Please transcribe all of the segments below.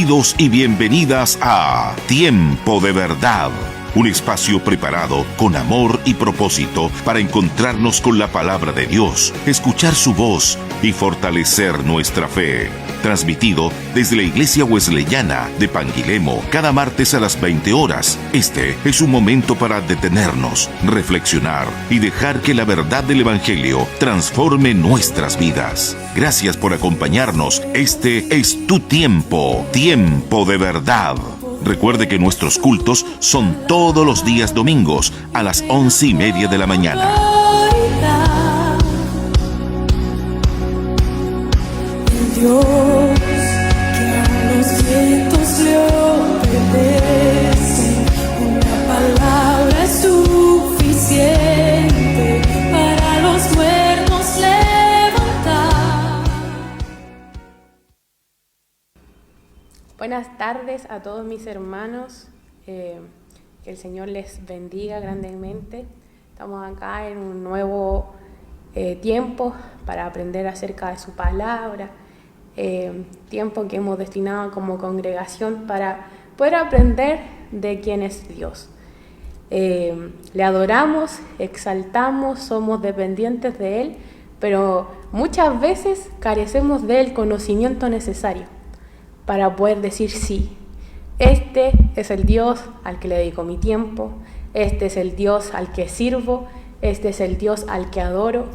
Bienvenidos y bienvenidas a Tiempo de Verdad, un espacio preparado con amor y propósito para encontrarnos con la palabra de Dios, escuchar su voz y fortalecer nuestra fe. Transmitido desde la Iglesia Wesleyana de Panguilemo cada martes a las 20 horas. Este es un momento para detenernos, reflexionar y dejar que la verdad del Evangelio transforme nuestras vidas. Gracias por acompañarnos. Este es tu tiempo, Tiempo de Verdad. Recuerde que nuestros cultos son todos los días domingos a las 11:30 de la mañana. Dios, que a los vientos le obedecen, una palabra es suficiente para los muertos levantar. Buenas tardes a todos mis hermanos, que el Señor les bendiga grandemente. Estamos acá en un nuevo tiempo para aprender acerca de su palabra. Tiempo que hemos destinado como congregación para poder aprender de quién es Dios. Le adoramos, exaltamos, somos dependientes de Él, pero muchas veces carecemos del conocimiento necesario para poder decir sí. Este es el Dios al que le dedico mi tiempo, este es el Dios al que sirvo, este es el Dios al que adoro.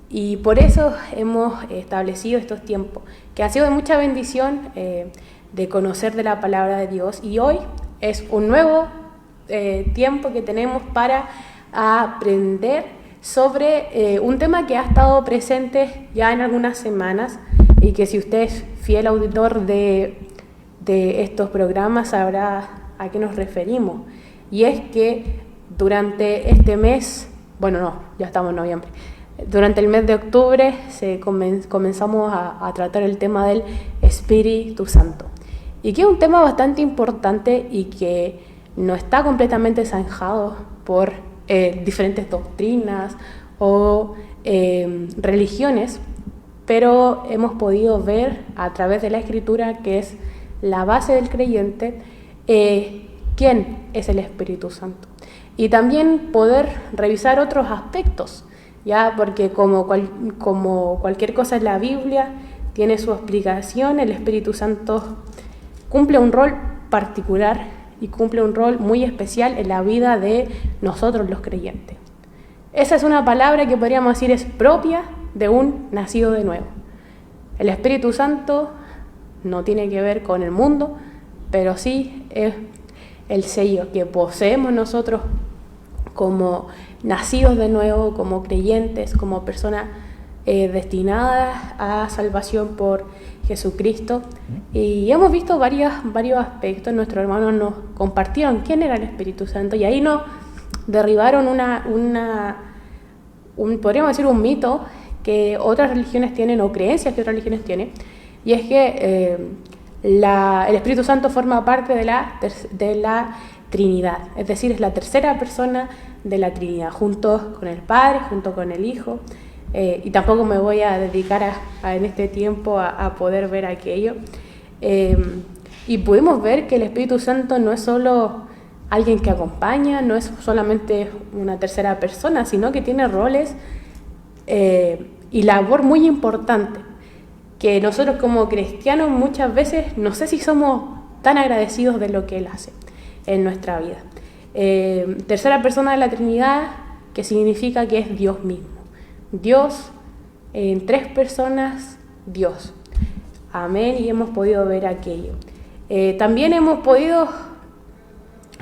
Y por eso hemos establecido estos tiempos, que ha sido de mucha bendición de conocer de la palabra de Dios. Y hoy es un nuevo tiempo que tenemos para aprender sobre un tema que ha estado presente ya en algunas semanas y que si usted es fiel auditor de estos programas sabrá a qué nos referimos. Y es que durante este mes, ya estamos en noviembre, durante el mes de octubre comenzamos a tratar el tema del Espíritu Santo, y que es un tema bastante importante y que no está completamente zanjado por diferentes doctrinas o religiones, pero hemos podido ver a través de la Escritura, que es la base del creyente, quién es el Espíritu Santo, y también poder revisar otros aspectos, ya porque como cualquier cosa en la Biblia tiene su explicación. El Espíritu Santo cumple un rol particular y cumple un rol muy especial en la vida de nosotros los creyentes. Esa es una palabra que podríamos decir es propia de un nacido de nuevo. El Espíritu Santo no tiene que ver con el mundo, pero sí es el sello que poseemos nosotros como nacidos de nuevo, como creyentes, como personas destinadas a salvación por Jesucristo. Y hemos visto varios aspectos. Nuestros hermanos nos compartieron quién era el Espíritu Santo, y ahí nos derribaron podríamos decir un mito que otras religiones tienen, o creencias que otras religiones tienen, y es que el Espíritu Santo forma parte de la Trinidad, es decir, es la tercera persona de la Trinidad, junto con el Padre, junto con el Hijo, y tampoco me voy a dedicar en este tiempo a poder ver aquello. Y pudimos ver que el Espíritu Santo no es solo alguien que acompaña, no es solamente una tercera persona, sino que tiene roles y labor muy importante, que nosotros como cristianos muchas veces no sé si somos tan agradecidos de lo que Él hace en nuestra vida. Tercera persona de la Trinidad, que significa que es Dios mismo. Dios en tres personas, Dios. Amén, y hemos podido ver aquello. También hemos podido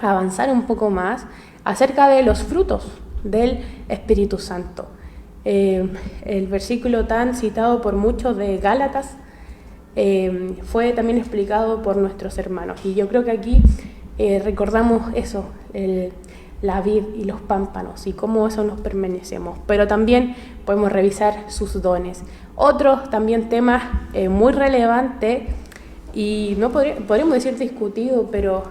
avanzar un poco más acerca de los frutos del Espíritu Santo. El versículo tan citado por muchos de Gálatas fue también explicado por nuestros hermanos, y yo creo que aquí recordamos eso, la vid y los pámpanos y cómo eso nos permanecemos, pero también podemos revisar sus dones. Otros también temas muy relevantes y no podríamos decir discutidos, pero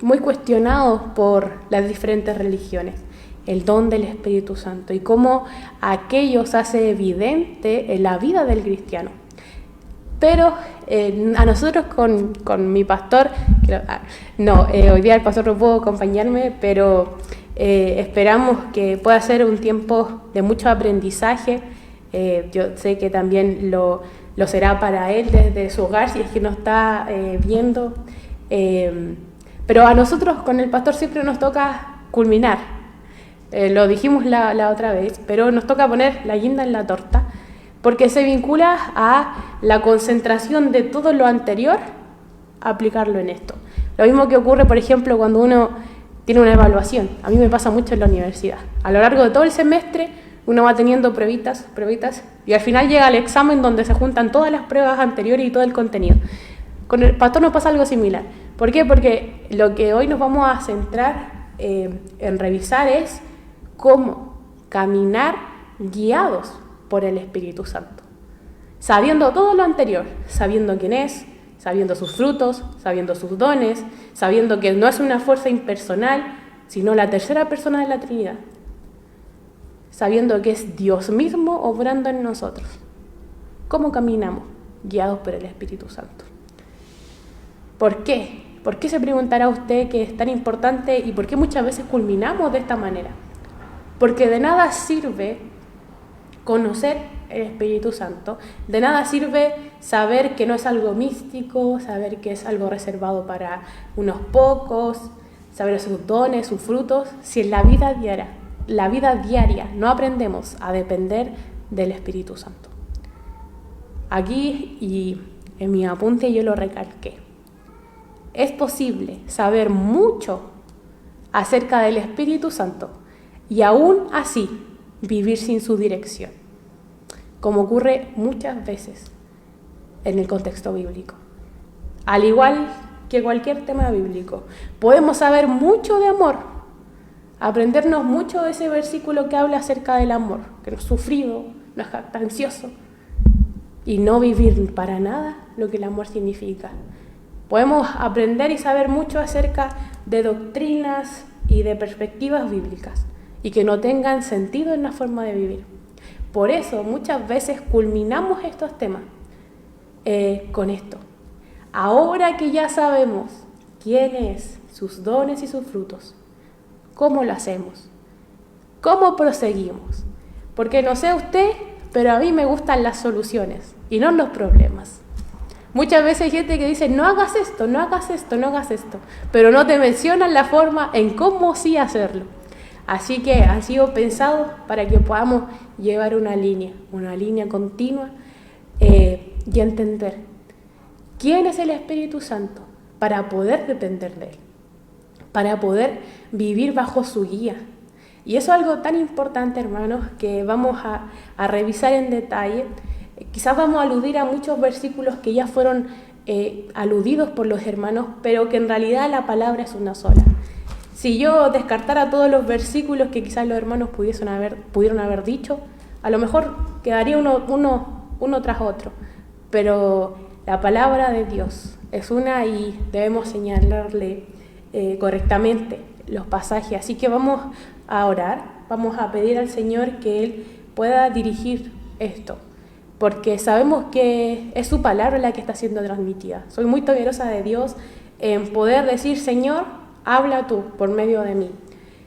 muy cuestionados por las diferentes religiones: el don del Espíritu Santo y cómo aquello se hace evidente en la vida del cristiano. Pero a nosotros con mi pastor, hoy día el pastor no pudo acompañarme, pero esperamos que pueda ser un tiempo de mucho aprendizaje. Yo sé que también lo será para él desde su hogar, si es que nos está viendo. Pero a nosotros con el pastor siempre nos toca culminar. Lo dijimos la otra vez, pero nos toca poner la guinda en la torta, porque se vincula a la concentración de todo lo anterior, aplicarlo en esto. Lo mismo que ocurre, por ejemplo, cuando uno tiene una evaluación. A mí me pasa mucho en la universidad. A lo largo de todo el semestre uno va teniendo pruebitas, y al final llega el examen donde se juntan todas las pruebas anteriores y todo el contenido. Con el pastor nos pasa algo similar. ¿Por qué? Porque lo que hoy nos vamos a centrar en revisar es cómo caminar guiados por el Espíritu Santo, sabiendo todo lo anterior, sabiendo quién es, sabiendo sus frutos, sabiendo sus dones, sabiendo que no es una fuerza impersonal, sino la tercera persona de la Trinidad, sabiendo que es Dios mismo obrando en nosotros. ¿Cómo caminamos? Guiados por el Espíritu Santo. ¿Por qué? ¿Por qué se preguntará usted que es tan importante y por qué muchas veces culminamos de esta manera? Porque de nada sirve conocer el Espíritu Santo, de nada sirve saber que no es algo místico, saber que es algo reservado para unos pocos, saber sus dones, sus frutos, si en la vida diaria no aprendemos a depender del Espíritu Santo. Aquí, y en mi apunte yo lo recalqué, es posible saber mucho acerca del Espíritu Santo y aún así vivir sin su dirección, como ocurre muchas veces en el contexto bíblico. Al igual que cualquier tema bíblico, podemos saber mucho de amor, aprendernos mucho de ese versículo que habla acerca del amor, que no es sufrido, no es jactancioso, y no vivir para nada lo que el amor significa. Podemos aprender y saber mucho acerca de doctrinas y de perspectivas bíblicas, y que no tengan sentido en la forma de vivir. Por eso muchas veces culminamos estos temas con esto. Ahora que ya sabemos quién es, sus dones y sus frutos, ¿cómo lo hacemos? ¿Cómo proseguimos? Porque no sé usted, pero a mí me gustan las soluciones y no los problemas. Muchas veces hay gente que dice, no hagas esto, no hagas esto, no hagas esto, pero no te mencionan la forma en cómo sí hacerlo. Así que han sido pensados para que podamos llevar una línea continua y entender quién es el Espíritu Santo para poder depender de Él, para poder vivir bajo su guía. Y eso es algo tan importante, hermanos, que vamos a revisar en detalle. Quizás vamos a aludir a muchos versículos que ya fueron aludidos por los hermanos, pero que en realidad la palabra es una sola. Si yo descartara todos los versículos que quizás los hermanos pudieron haber dicho, a lo mejor quedaría uno tras otro. Pero la palabra de Dios es una y debemos señalarle correctamente los pasajes. Así que vamos a orar, vamos a pedir al Señor que Él pueda dirigir esto, porque sabemos que es su palabra la que está siendo transmitida. Soy muy temerosa de Dios en poder decir, Señor, habla tú por medio de mí.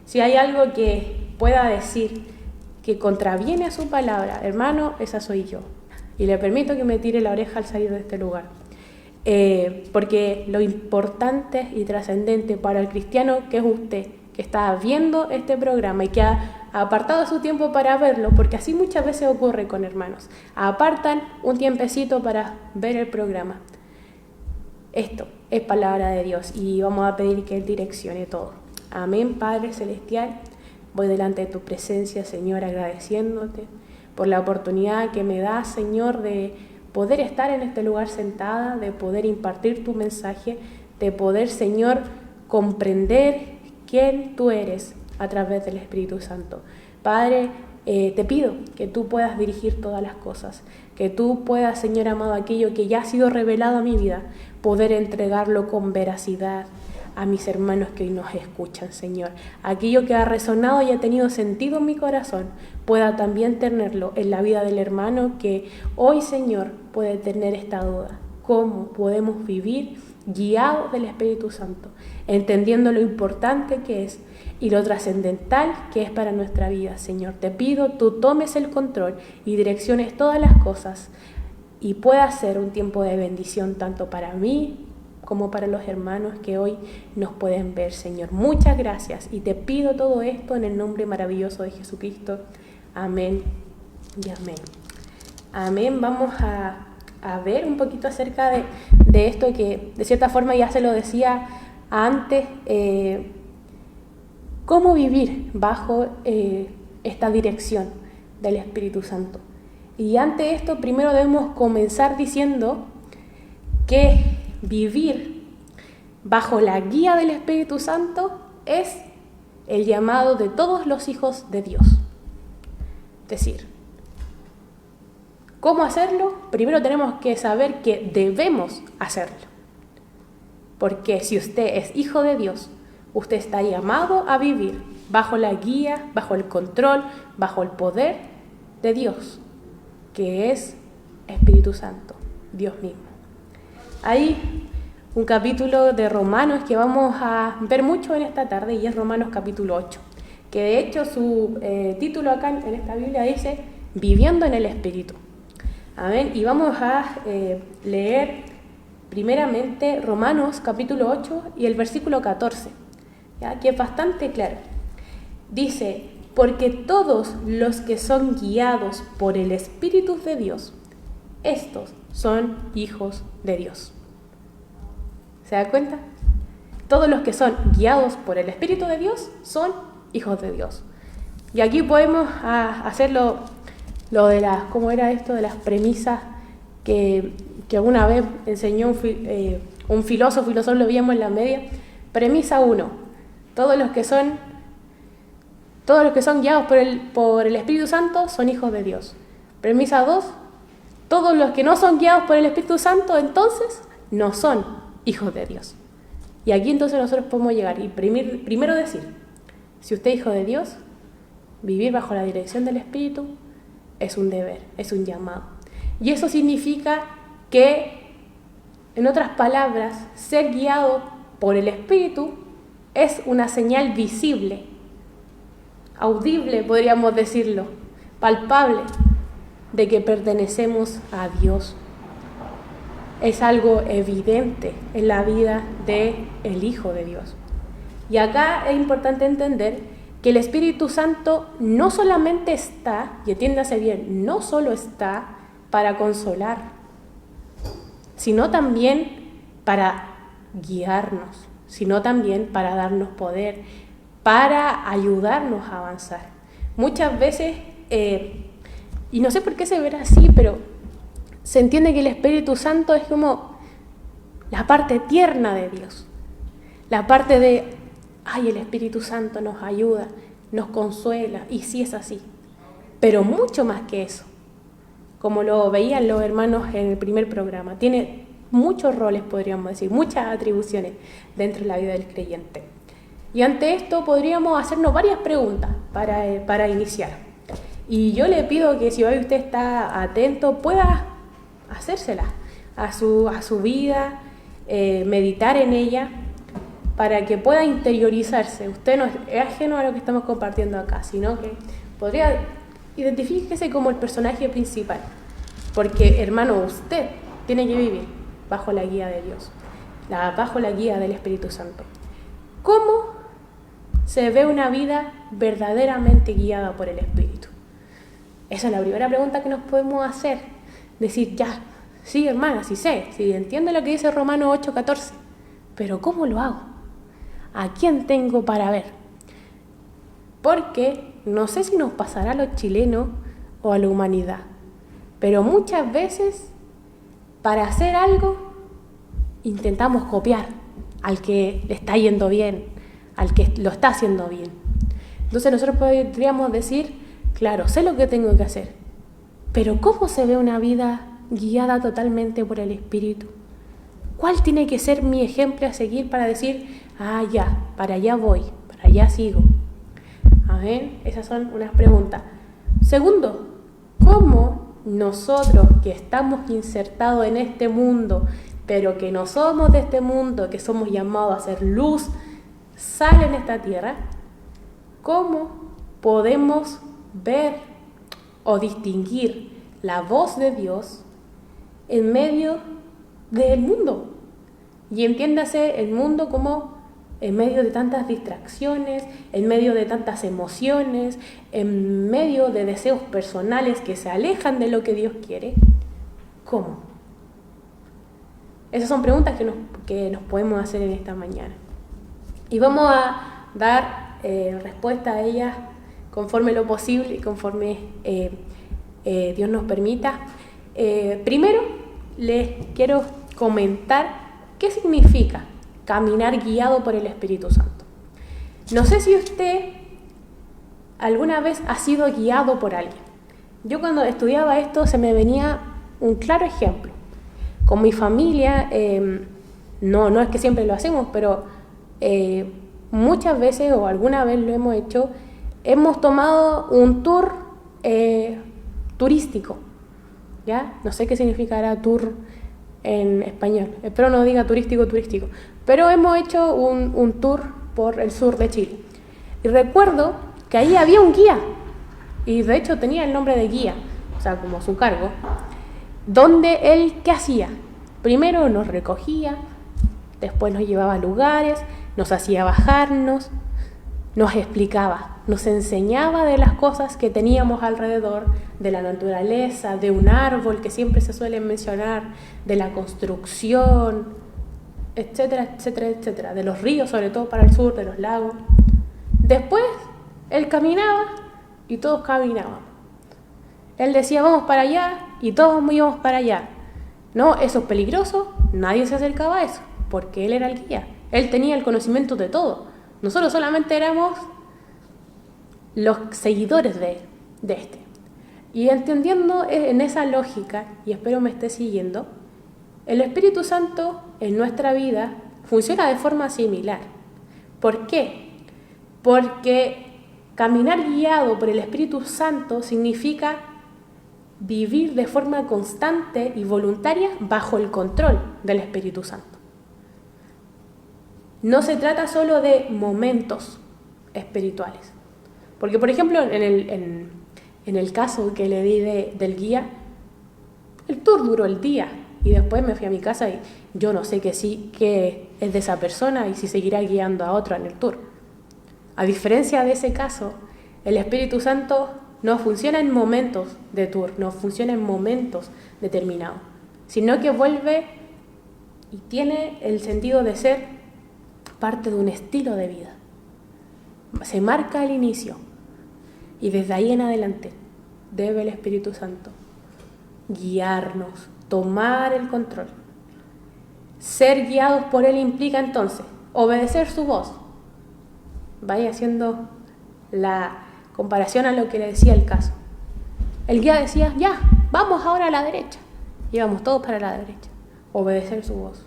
Si hay algo que pueda decir que contraviene a su palabra, hermano, esa soy yo. Y le permito que me tire la oreja al salir de este lugar. Porque lo importante y trascendente para el cristiano que es usted, que está viendo este programa y que ha apartado su tiempo para verlo, porque así muchas veces ocurre con hermanos. Apartan un tiempecito para ver el programa. Esto es palabra de Dios y vamos a pedir que Él direccione todo. Amén, Padre Celestial. Voy delante de tu presencia, Señor, agradeciéndote por la oportunidad que me das, Señor, de poder estar en este lugar sentada, de poder impartir tu mensaje, de poder, Señor, comprender quién tú eres a través del Espíritu Santo. Padre, te pido que tú puedas dirigir todas las cosas, que tú puedas, Señor amado, aquello que ya ha sido revelado a mi vida, poder entregarlo con veracidad, a mis hermanos que hoy nos escuchan, Señor. Aquello que ha resonado y ha tenido sentido en mi corazón, pueda también tenerlo en la vida del hermano que hoy, Señor, puede tener esta duda. ¿Cómo podemos vivir guiados del Espíritu Santo? Entendiendo lo importante que es y lo trascendental que es para nuestra vida, Señor. Te pido, tú tomes el control y direcciones todas las cosas y pueda ser un tiempo de bendición tanto para mí como para los hermanos que hoy nos pueden ver, Señor. Muchas gracias y te pido todo esto en el nombre maravilloso de Jesucristo. Amén y amén. Amén. Vamos a ver un poquito acerca de esto que de cierta forma ya se lo decía antes, cómo vivir bajo esta dirección del Espíritu Santo. Y ante esto primero debemos comenzar diciendo que vivir bajo la guía del Espíritu Santo es el llamado de todos los hijos de Dios. Es decir, ¿cómo hacerlo? Primero tenemos que saber que debemos hacerlo. Porque si usted es hijo de Dios, usted está llamado a vivir bajo la guía, bajo el control, bajo el poder de Dios, que es Espíritu Santo, Dios mismo. Hay un capítulo de Romanos que vamos a ver mucho en esta tarde y es Romanos capítulo 8, que de hecho su título acá en esta Biblia dice Viviendo en el Espíritu. Amén. Y vamos a leer primeramente Romanos capítulo 8 y el versículo 14, ¿ya? Que es bastante claro. Dice, porque todos los que son guiados por el Espíritu de Dios, estos son hijos de Dios. ¿Se da cuenta? Todos los que son guiados por el Espíritu de Dios son hijos de Dios. Y aquí podemos hacer lo de las, ¿cómo era esto? De las premisas que una vez enseñó un filósofo y nosotros lo veíamos en la media. Premisa 1, todos los que son guiados por el Espíritu Santo son hijos de Dios. Premisa 2, todos los que no son guiados por el Espíritu Santo entonces no son hijos de Dios. Y aquí entonces nosotros podemos llegar y primero decir, si usted es hijo de Dios, vivir bajo la dirección del Espíritu es un deber, es un llamado. Y eso significa que, en otras palabras, ser guiado por el Espíritu es una señal visible, audible, podríamos decirlo, palpable, de que pertenecemos a Dios. Es algo evidente en la vida del Hijo de Dios. Y acá es importante entender que el Espíritu Santo no solamente está, y entiéndase bien, no solo está para consolar, sino también para guiarnos, sino también para darnos poder, para ayudarnos a avanzar. Muchas veces, y no sé por qué se verá así, pero se entiende que el Espíritu Santo es como la parte tierna de Dios, la parte de, ay, el Espíritu Santo nos ayuda, nos consuela, y sí es así, pero mucho más que eso, como lo veían los hermanos en el primer programa, tiene muchos roles, podríamos decir, muchas atribuciones dentro de la vida del creyente. Y ante esto podríamos hacernos varias preguntas para iniciar. Y yo le pido que si hoy usted está atento, pueda hacérselas a su vida, meditar en ella, para que pueda interiorizarse. Usted no es ajeno a lo que estamos compartiendo acá, sino que podría identifíquese como el personaje principal, porque hermano, usted tiene que vivir bajo la guía de Dios, bajo la guía del Espíritu Santo. ¿Cómo se ve una vida verdaderamente guiada por el Espíritu? Esa es la primera pregunta que nos podemos hacer. Decir, ya, sí hermana, sí sé, sí entiendo lo que dice Romanos 8:14, pero ¿cómo lo hago? ¿A quién tengo para ver? Porque no sé si nos pasará a los chilenos o a la humanidad, pero muchas veces para hacer algo intentamos copiar al que le está yendo bien, al que lo está haciendo bien. Entonces nosotros podríamos decir, claro, sé lo que tengo que hacer, pero ¿cómo se ve una vida guiada totalmente por el Espíritu? ¿Cuál tiene que ser mi ejemplo a seguir para decir, ya, para allá voy, para allá sigo. Amén. Esas son unas preguntas. Segundo, ¿cómo nosotros que estamos insertados en este mundo, pero que no somos de este mundo, que somos llamados a ser luz, sal en esta tierra, cómo podemos ver o distinguir la voz de Dios en medio del mundo? Y entiéndase el mundo como en medio de tantas distracciones, en medio de tantas emociones, en medio de deseos personales que se alejan de lo que Dios quiere. ¿Cómo? Esas son preguntas que nos podemos hacer en esta mañana. Y vamos a dar respuesta a ellas conforme lo posible y conforme Dios nos permita. Primero, les quiero comentar qué significa caminar guiado por el Espíritu Santo. No sé si usted alguna vez ha sido guiado por alguien. Yo cuando estudiaba esto se me venía un claro ejemplo. Con mi familia, no es que siempre lo hacemos, pero muchas veces o alguna vez lo hemos hecho, hemos tomado un tour turístico, ¿ya? No sé qué significará tour en español, espero no diga turístico, pero hemos hecho un tour por el sur de Chile. Y recuerdo que ahí había un guía, y de hecho tenía el nombre de guía, o sea, como su cargo, donde él, ¿qué hacía? Primero nos recogía, después nos llevaba a lugares, nos hacía bajarnos, nos explicaba, nos enseñaba de las cosas que teníamos alrededor, de la naturaleza, de un árbol que siempre se suele mencionar, de la construcción, etcétera, etcétera, etcétera, de los ríos, sobre todo para el sur, de los lagos. Después, él caminaba y todos caminaban. Él decía, vamos para allá, y todos íbamos para allá. No, eso es peligroso, nadie se acercaba a eso, porque él era el guía. Él tenía el conocimiento de todo. Nosotros solamente éramos los seguidores de este. Y entendiendo en esa lógica, y espero me esté siguiendo, el Espíritu Santo en nuestra vida funciona de forma similar. ¿Por qué? Porque caminar guiado por el Espíritu Santo significa vivir de forma constante y voluntaria bajo el control del Espíritu Santo. No se trata solo de momentos espirituales. Porque, por ejemplo, en el caso que le di del guía, el tour duró el día y después me fui a mi casa y yo no sé qué es de esa persona y si seguirá guiando a otro en el tour. A diferencia de ese caso, el Espíritu Santo no funciona en momentos de tour, no funciona en momentos determinados, sino que vuelve y tiene el sentido de ser parte de un estilo de vida. Se marca el inicio y desde ahí en adelante debe el Espíritu Santo guiarnos, tomar el control. Ser guiados por Él implica entonces obedecer su voz. Vaya haciendo la comparación a lo que le decía el caso. El guía decía, ya, vamos ahora a la derecha. Íbamos todos para la derecha. Obedecer su voz.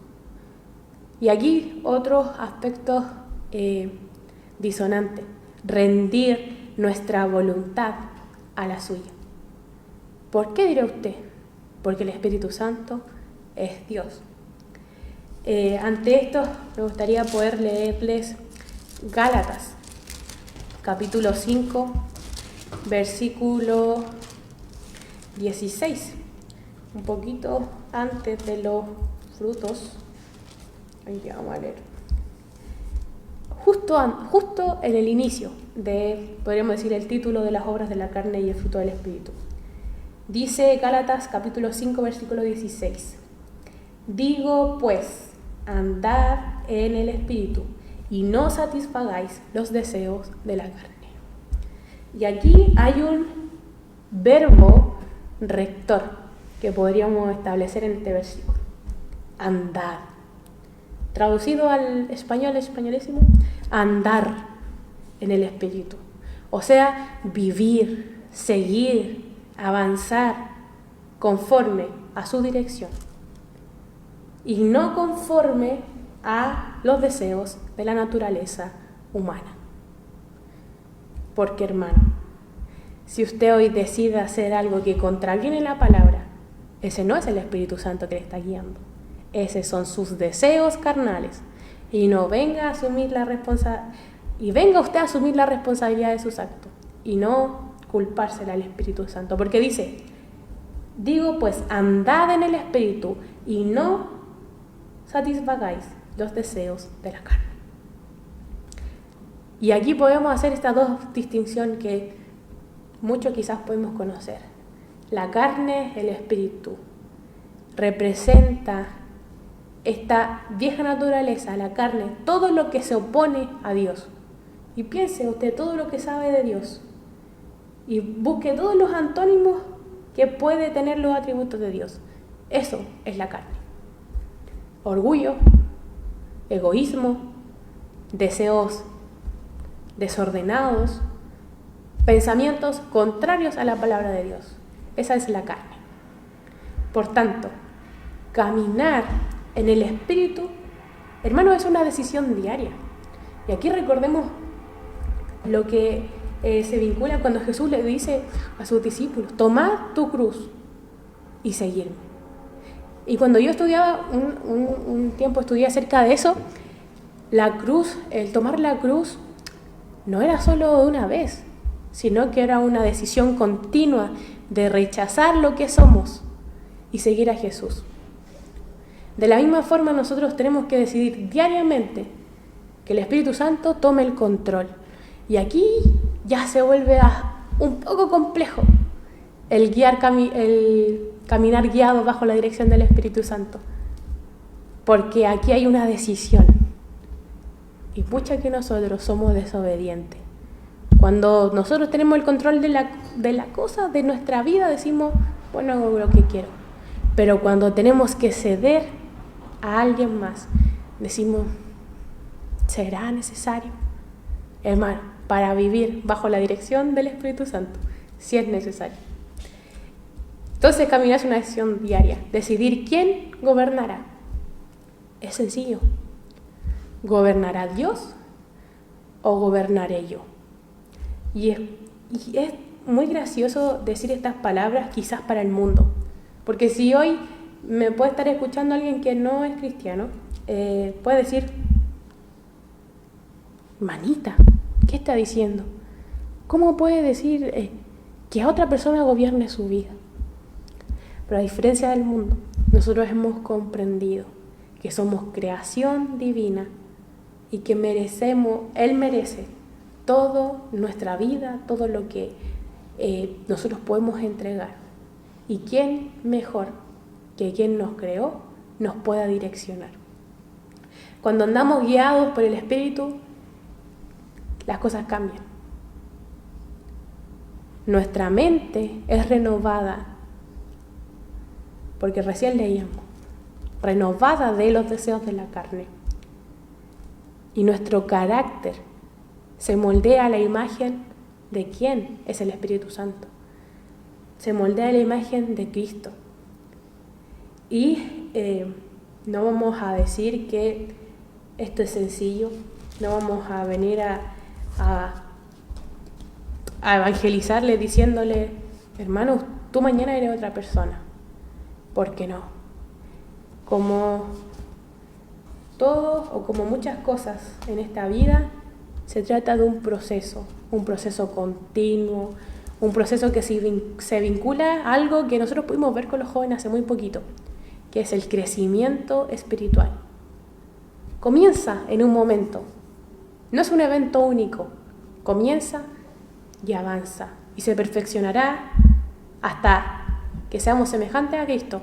Y aquí otros aspectos disonantes. Rendir nuestra voluntad a la suya. ¿Por qué dirá usted? Porque el Espíritu Santo es Dios. Ante esto me gustaría poder leerles Gálatas, capítulo 5, versículo 16. Un poquito antes de los frutos. Aquí vamos a leer. Justo en el inicio de, podríamos decir, el título de las obras de la carne y el fruto del Espíritu. Dice Gálatas capítulo 5, versículo 16. Digo pues, andad en el Espíritu y no satisfagáis los deseos de la carne. Y aquí hay un verbo rector que podríamos establecer en este versículo. Andad. Traducido al español, españolísimo, andar en el Espíritu. O sea, vivir, seguir, avanzar conforme a su dirección y no conforme a los deseos de la naturaleza humana. Porque, hermano, si usted hoy decide hacer algo que contraviene la palabra, ese no es el Espíritu Santo que le está guiando. Esos son sus deseos carnales. Y no venga a asumir venga usted a asumir la responsabilidad de sus actos y no culpársela al Espíritu Santo. Porque dice, digo pues, andad en el Espíritu y no satisfagáis los deseos de la carne. Y aquí podemos hacer estas dos distinciones que muchos quizás podemos conocer. La carne, el espíritu, representa esta vieja naturaleza, la carne, todo lo que se opone a Dios. Y piense usted todo lo que sabe de Dios. Y busque todos los antónimos que puede tener los atributos de Dios. Eso es la carne. Orgullo, egoísmo, deseos desordenados, pensamientos contrarios a la palabra de Dios. Esa es la carne. Por tanto, caminar en el Espíritu, hermano, es una decisión diaria. Y aquí recordemos lo que se vincula cuando Jesús le dice a sus discípulos, tomad tu cruz y seguirme. Y cuando yo estudiaba, un tiempo estudié acerca de eso, la cruz, el tomar la cruz, no era solo de una vez, sino que era una decisión continua de rechazar lo que somos y seguir a Jesús. De la misma forma, nosotros tenemos que decidir diariamente que el Espíritu Santo tome el control. Y aquí ya se vuelve un poco complejo el caminar guiado bajo la dirección del Espíritu Santo, porque aquí hay una decisión. Y pucha que nosotros somos desobedientes. Cuando nosotros tenemos el control de la cosa, de nuestra vida, decimos, bueno, hago lo que quiero. Pero cuando tenemos que ceder a alguien más, decimos, ¿será necesario? Hermano, para vivir bajo la dirección del Espíritu Santo, si es necesario. Entonces, caminar es una decisión diaria. Decidir quién gobernará. Es sencillo. ¿Gobernará Dios o gobernaré yo? Y es muy gracioso decir estas palabras quizás para el mundo. Porque si hoy me puede estar escuchando alguien que no es cristiano, puede decir, manita, ¿qué está diciendo? ¿Cómo puede decir que a otra persona gobierne su vida? Pero a diferencia del mundo, nosotros hemos comprendido que somos creación divina y que Él merece toda nuestra vida, todo lo que nosotros podemos entregar. ¿Y quién mejor que quien nos creó nos pueda direccionar? Cuando andamos guiados por el Espíritu, las cosas cambian. Nuestra mente es renovada, porque recién leíamos, renovada de los deseos de la carne. Y nuestro carácter se moldea a la imagen de quién es el Espíritu Santo. Se moldea a la imagen de Cristo. Y no vamos a decir que esto es sencillo, no vamos a venir a evangelizarle diciéndole, hermano, tú mañana eres otra persona. ¿Por qué no? Como todo o como muchas cosas en esta vida, se trata de un proceso continuo, un proceso que se vincula a algo que nosotros pudimos ver con los jóvenes hace muy poquito, que es el crecimiento espiritual. Comienza en un momento, no es un evento único, comienza y avanza y se perfeccionará hasta que seamos semejantes a Cristo,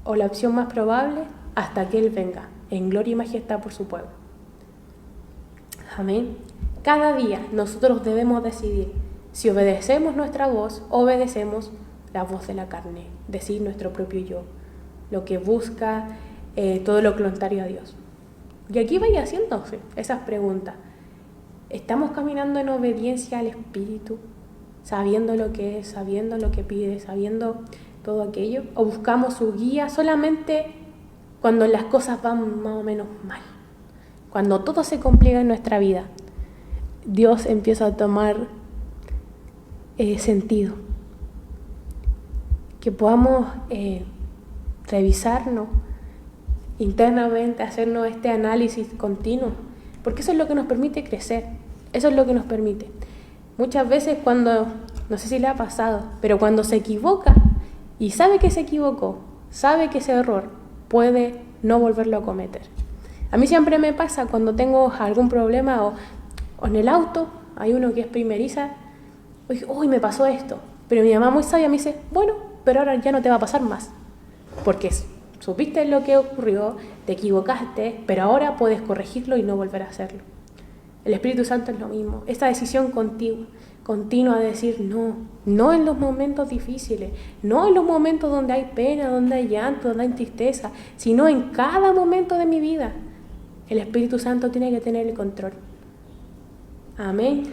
o la opción más probable, hasta que Él venga en gloria y majestad por su pueblo. Amén. Cada día nosotros debemos decidir si obedecemos nuestra voz o obedecemos la voz de la carne, decir nuestro propio yo, lo que busca todo lo contrario a Dios. Y aquí vaya haciéndose esas preguntas. ¿Estamos caminando en obediencia al Espíritu, sabiendo lo que es, sabiendo lo que pide, sabiendo todo aquello? ¿O buscamos su guía solamente cuando las cosas van más o menos mal? cuando todo se complica en nuestra vida, Dios empieza a tomar sentido. Que podamos revisarnos internamente, hacernos este análisis continuo, porque eso es lo que nos permite crecer, eso es lo que nos permite. Muchas veces cuando, no sé si le ha pasado, pero cuando se equivoca y sabe que se equivocó, sabe que ese error puede no volverlo a cometer. A mí siempre me pasa cuando tengo algún problema o en el auto, hay uno que es primeriza, uy, me pasó esto, pero mi mamá muy sabia me dice, bueno, pero ahora ya no te va a pasar más, porque supiste lo que ocurrió, te equivocaste, pero ahora puedes corregirlo y no volver a hacerlo. El Espíritu Santo es lo mismo, esta decisión continua de decir no en los momentos difíciles, no en los momentos donde hay pena, donde hay llanto, donde hay tristeza, sino en cada momento de mi vida. El Espíritu Santo tiene que tener el control. Amén.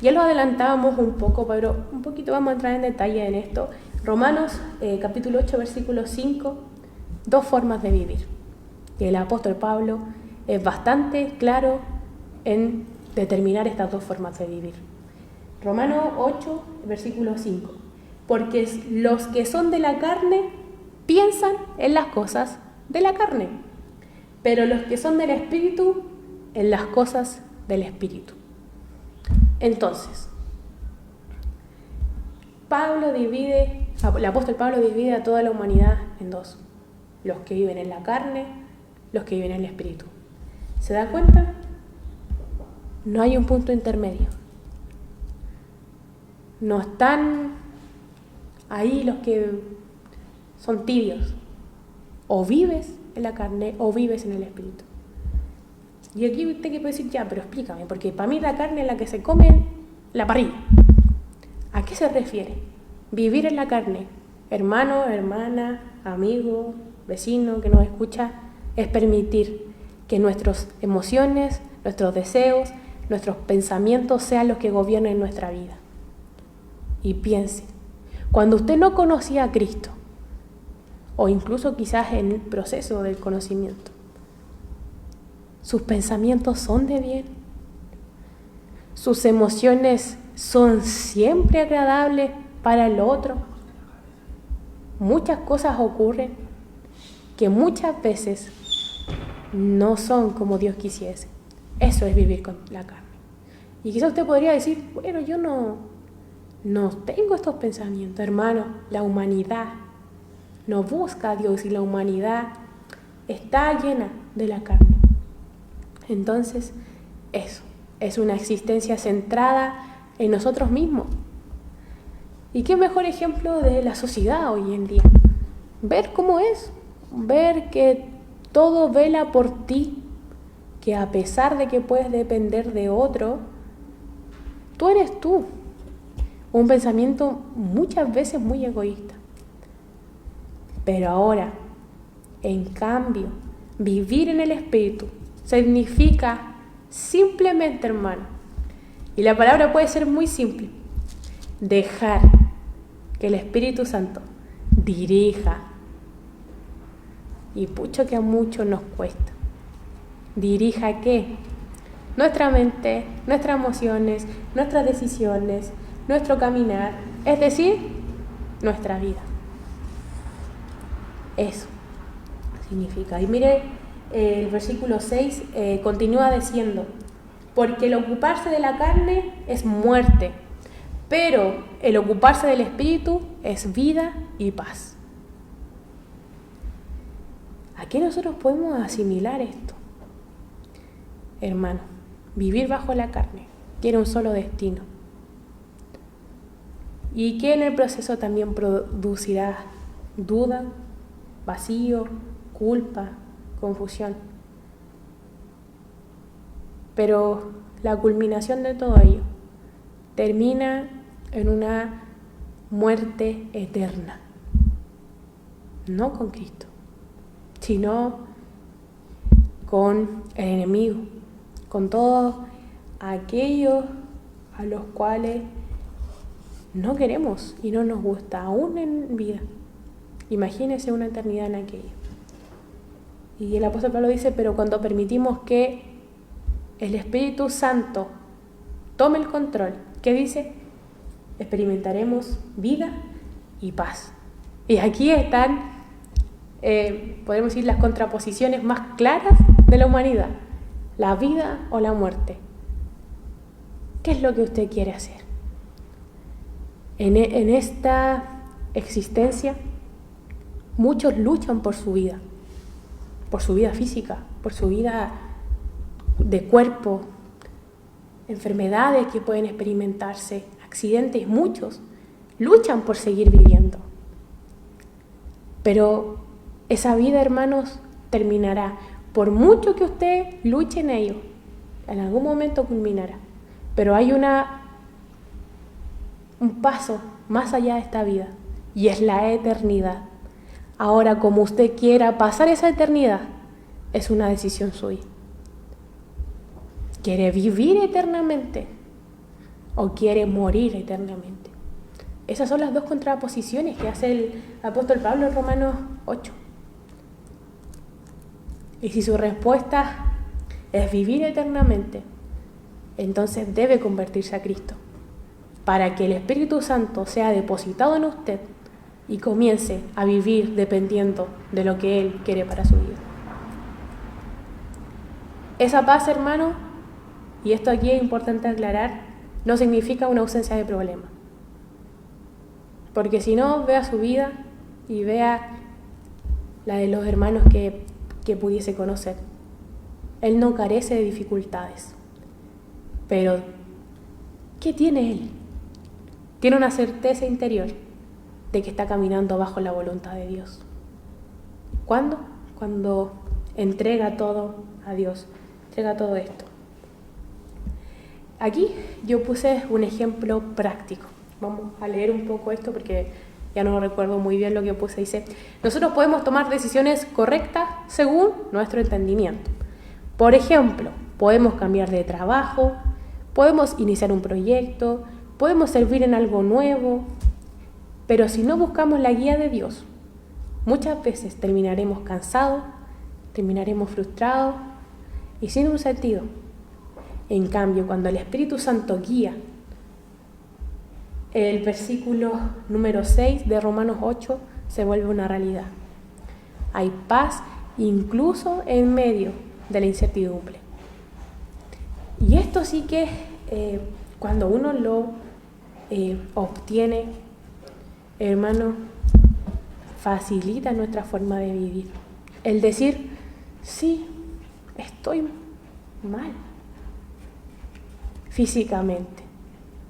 Ya lo adelantábamos un poco, pero un poquito vamos a entrar en detalle en esto. Romanos capítulo 8, versículo 5, 2 formas de vivir. Y el apóstol Pablo es bastante claro en determinar estas 2 formas de vivir. Romanos 8, versículo 5. Porque los que son de la carne piensan en las cosas de la carne, pero los que son del Espíritu en las cosas del Espíritu. Entonces, el apóstol Pablo divide a toda la humanidad en 2. Los que viven en la carne, los que viven en el Espíritu. ¿Se da cuenta? No hay un punto intermedio. No están ahí los que son tibios. O vives en la carne o vives en el Espíritu. Y aquí usted que puede decir, ya, pero explícame, porque para mí la carne es la que se come la parrilla. ¿A qué se refiere? Vivir en la carne, hermano, hermana, amigo, vecino que nos escucha, es permitir que nuestras emociones, nuestros deseos, nuestros pensamientos sean los que gobiernen nuestra vida. Y piense, cuando usted no conocía a Cristo, o incluso quizás en el proceso del conocimiento, ¿sus pensamientos son de bien? ¿Sus emociones son siempre agradables para el otro? Muchas cosas ocurren que muchas veces no son como Dios quisiese. Eso es vivir con la carne. Y quizás usted podría decir, bueno, yo no tengo estos pensamientos. Hermano, la humanidad no busca a Dios y la humanidad está llena de la carne. Entonces, eso es una existencia centrada en nosotros mismos. ¿Y qué mejor ejemplo de la sociedad hoy en día? Ver cómo es, ver que todo vela por ti, que a pesar de que puedes depender de otro, tú eres tú. Un pensamiento muchas veces muy egoísta. Pero ahora, en cambio, vivir en el Espíritu significa simplemente, hermano, y la palabra puede ser muy simple, dejar que el Espíritu Santo dirija. Y pucho que a muchos nos cuesta. ¿Dirija qué? Nuestra mente, nuestras emociones, nuestras decisiones, nuestro caminar, es decir, nuestra vida. Eso significa. Y mire, el versículo 6 continúa diciendo, porque el ocuparse de la carne es muerte, pero el ocuparse del Espíritu es vida y paz. ¿A qué nosotros podemos asimilar esto? Hermano, vivir bajo la carne tiene un solo destino. Y que en el proceso también producirá duda, vacío, culpa, confusión. Pero la culminación de todo ello termina en una muerte eterna. No con Cristo, sino con el enemigo, con todos aquellos a los cuales no queremos y no nos gusta, aún en vida. Imagínese una eternidad en aquello. Y el apóstol Pablo dice, pero cuando permitimos que el Espíritu Santo tome el control, ¿qué dice? Experimentaremos vida y paz. Y aquí están, podemos decir, las contraposiciones más claras de la humanidad. La vida o la muerte. ¿Qué es lo que usted quiere hacer? En esta existencia, muchos luchan por su vida física, por su vida de cuerpo, enfermedades que pueden experimentarse, accidentes, muchos luchan por seguir viviendo. Pero esa vida, hermanos, terminará. Por mucho que usted luche en ello, en algún momento culminará. Pero hay un paso más allá de esta vida, y es la eternidad. Ahora, como usted quiera pasar esa eternidad, es una decisión suya. ¿Quiere vivir eternamente o quiere morir eternamente? Esas son las dos contraposiciones que hace el apóstol Pablo en Romanos 8. Y si su respuesta es vivir eternamente, entonces debe convertirse a Cristo, para que el Espíritu Santo sea depositado en usted y comience a vivir dependiendo de lo que Él quiere para su vida. Esa paz, hermano, y esto aquí es importante aclarar, no significa una ausencia de problema. Porque si no, vea su vida y vea la de los hermanos que pudiese conocer. Él no carece de dificultades. Pero, ¿qué tiene él? Tiene una certeza interior de que está caminando bajo la voluntad de Dios. ¿Cuándo? Cuando entrega todo a Dios, entrega todo esto. Aquí yo puse un ejemplo práctico. Vamos a leer un poco esto porque ya no recuerdo muy bien lo que puse. Dice, nosotros podemos tomar decisiones correctas según nuestro entendimiento. Por ejemplo, podemos cambiar de trabajo, podemos iniciar un proyecto, podemos servir en algo nuevo, pero si no buscamos la guía de Dios, muchas veces terminaremos cansados, terminaremos frustrados y sin un sentido. En cambio, cuando el Espíritu Santo guía, el versículo número 6 de Romanos 8 se vuelve una realidad. Hay paz incluso en medio de la incertidumbre. Y esto sí que cuando uno lo obtiene, hermano, facilita nuestra forma de vivir. El decir, sí, estoy mal físicamente.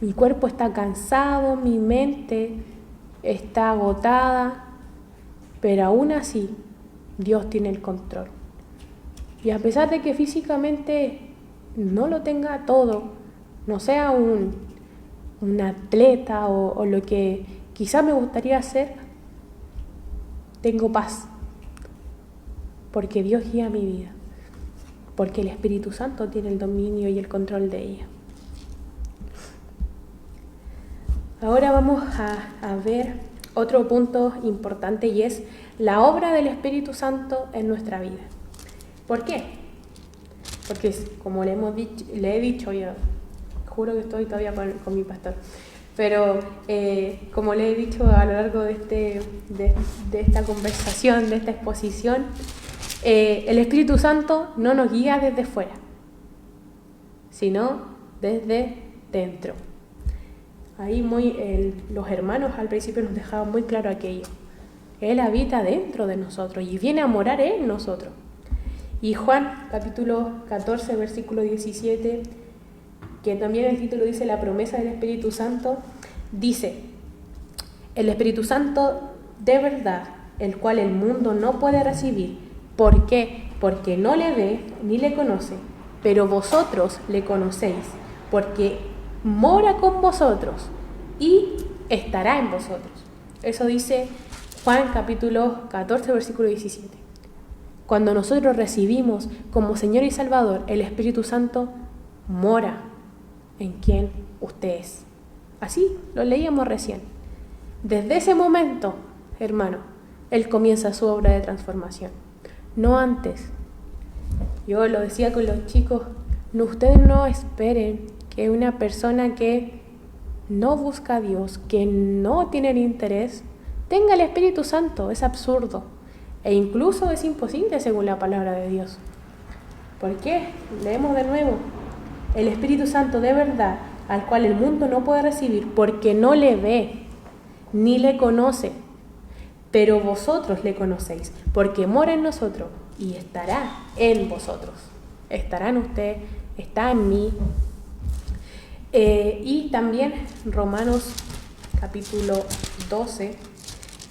Mi cuerpo está cansado, mi mente está agotada, pero aún así Dios tiene el control. Y a pesar de que físicamente no lo tenga todo, no sea un atleta o lo que quizá me gustaría hacer, tengo paz, porque Dios guía mi vida, porque el Espíritu Santo tiene el dominio y el control de ella. Ahora vamos a ver otro punto importante y es la obra del Espíritu Santo en nuestra vida. ¿Por qué? Porque como le he dicho, yo juro que estoy todavía con mi pastor, pero como le he dicho a lo largo de esta conversación, de esta exposición, el Espíritu Santo no nos guía desde fuera, sino desde dentro. Ahí los hermanos al principio nos dejaban muy claro aquello. Él habita dentro de nosotros y viene a morar en nosotros. Y Juan, capítulo 14, versículo 17, que también el título dice la promesa del Espíritu Santo, dice, el Espíritu Santo de verdad, el cual el mundo no puede recibir. ¿Por qué? Porque no le ve ni le conoce, pero vosotros le conocéis, porque mora con vosotros y estará en vosotros. Eso dice Juan capítulo 14, versículo 17. Cuando nosotros recibimos como Señor y Salvador, el Espíritu Santo mora en quien usted es. Así lo leíamos recién. Desde ese momento, hermano, Él comienza su obra de transformación. no antes. Yo lo decía con los chicos, no, ustedes no esperen que una persona que no busca a Dios, que no tiene el interés, tenga el Espíritu Santo. Es absurdo e incluso es imposible según la palabra de Dios. ¿Por qué? Leemos de nuevo. El Espíritu Santo de verdad, al cual el mundo no puede recibir porque no le ve ni le conoce, pero vosotros le conocéis porque mora en nosotros y estará en vosotros. Estará en usted, está en mí. Y también Romanos capítulo 12,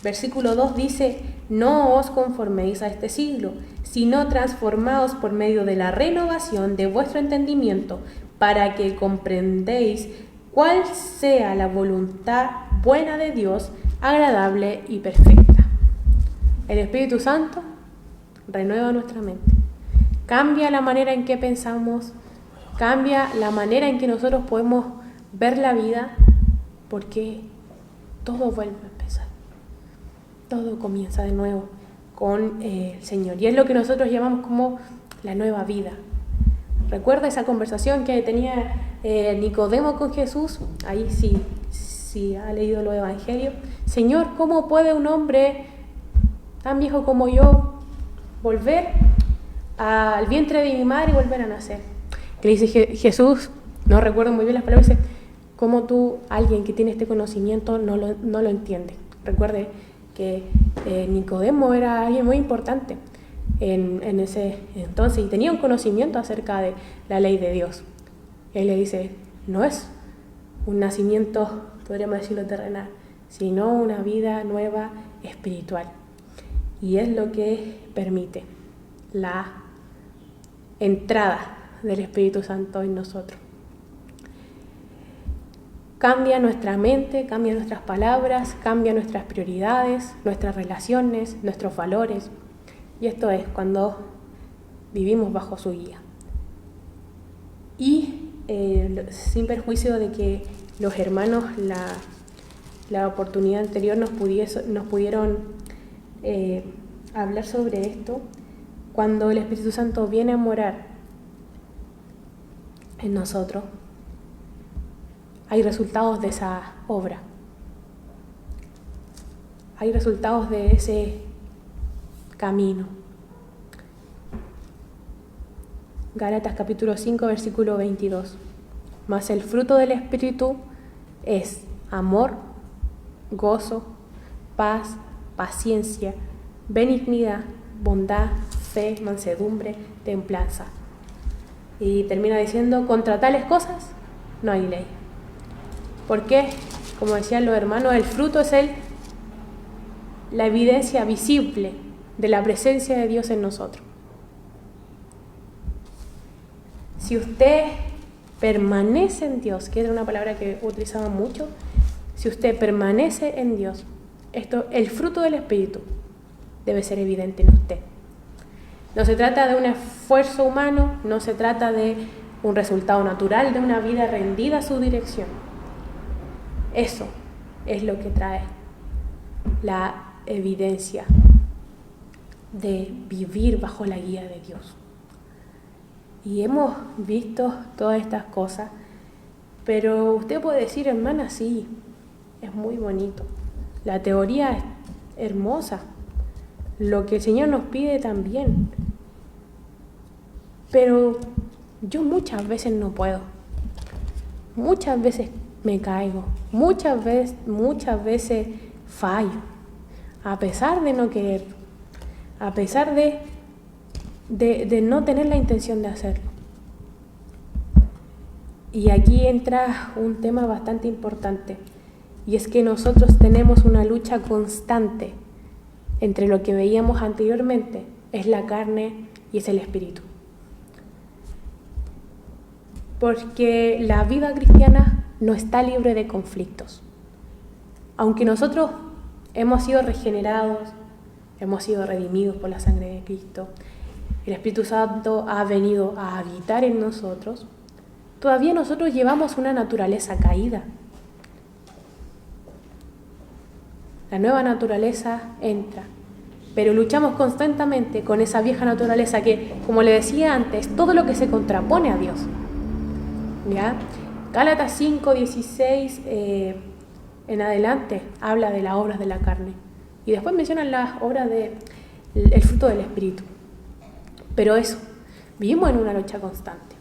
versículo 2 dice: no os conforméis a este siglo, sino transformaos por medio de la renovación de vuestro entendimiento, para que comprendéis cuál sea la voluntad buena de Dios, agradable y perfecta. El Espíritu Santo renueva nuestra mente, cambia la manera en que pensamos, cambia la manera en que nosotros podemos ver la vida, porque todo vuelve a empezar. Todo comienza de nuevo con el Señor. Y es lo que nosotros llamamos como la nueva vida. ¿Recuerda esa conversación que tenía Nicodemo con Jesús? Ahí sí ha leído los evangelios. Señor, ¿cómo puede un hombre tan viejo como yo volver al vientre de mi madre y volver a nacer? Que le dice Jesús, no recuerdo muy bien las palabras, dice: ¿cómo tú, alguien que tiene este conocimiento, no lo entiende? Recuerde que Nicodemo era alguien muy importante en ese entonces y tenía un conocimiento acerca de la ley de Dios. Él le dice: no es un nacimiento, podríamos decirlo, terrenal, sino una vida nueva espiritual. Y es lo que permite la entrada del Espíritu Santo en nosotros. Cambia nuestra mente, cambia nuestras palabras, cambia nuestras prioridades, nuestras relaciones, nuestros valores. Y esto es cuando vivimos bajo su guía. Y sin perjuicio de que los hermanos la oportunidad anterior nos pudieron hablar sobre esto, cuando el Espíritu Santo viene a morar en nosotros, hay resultados de esa obra. Hay resultados de ese camino. Gálatas capítulo 5, versículo 22. Mas el fruto del Espíritu es amor, gozo, paz, paciencia, benignidad, bondad, fe, mansedumbre, templanza. Y termina diciendo: contra tales cosas no hay ley. Porque, como decían los hermanos, el fruto es la evidencia visible de la presencia de Dios en nosotros. Si usted permanece en Dios, que era una palabra que utilizaban mucho, si usted permanece en Dios, el fruto del Espíritu debe ser evidente en usted. No se trata de un esfuerzo humano, no se trata de un resultado natural de una vida rendida a su dirección. Eso es lo que trae la evidencia de vivir bajo la guía de Dios. Y hemos visto todas estas cosas, pero usted puede decir: hermana, sí, es muy bonito. La teoría es hermosa. Lo que el Señor nos pide también. Pero yo muchas veces no puedo. Muchas veces me caigo. Muchas veces fallo. A pesar de no querer. A pesar de no tener la intención de hacerlo. Y aquí entra un tema bastante importante. Y es que nosotros tenemos una lucha constante entre lo que veíamos anteriormente, es la carne y es el espíritu. Porque la vida cristiana no está libre de conflictos. Aunque nosotros hemos sido regenerados, hemos sido redimidos por la sangre de Cristo, el Espíritu Santo ha venido a habitar en nosotros, todavía nosotros llevamos una naturaleza caída. La nueva naturaleza entra pero luchamos constantemente con esa vieja naturaleza que, como le decía antes, todo lo que se contrapone a Dios. ¿Ya? Gálatas 5, 16 en adelante habla de las obras de la carne. Y después mencionan las obras del fruto del Espíritu. Pero eso, vivimos en una lucha constante.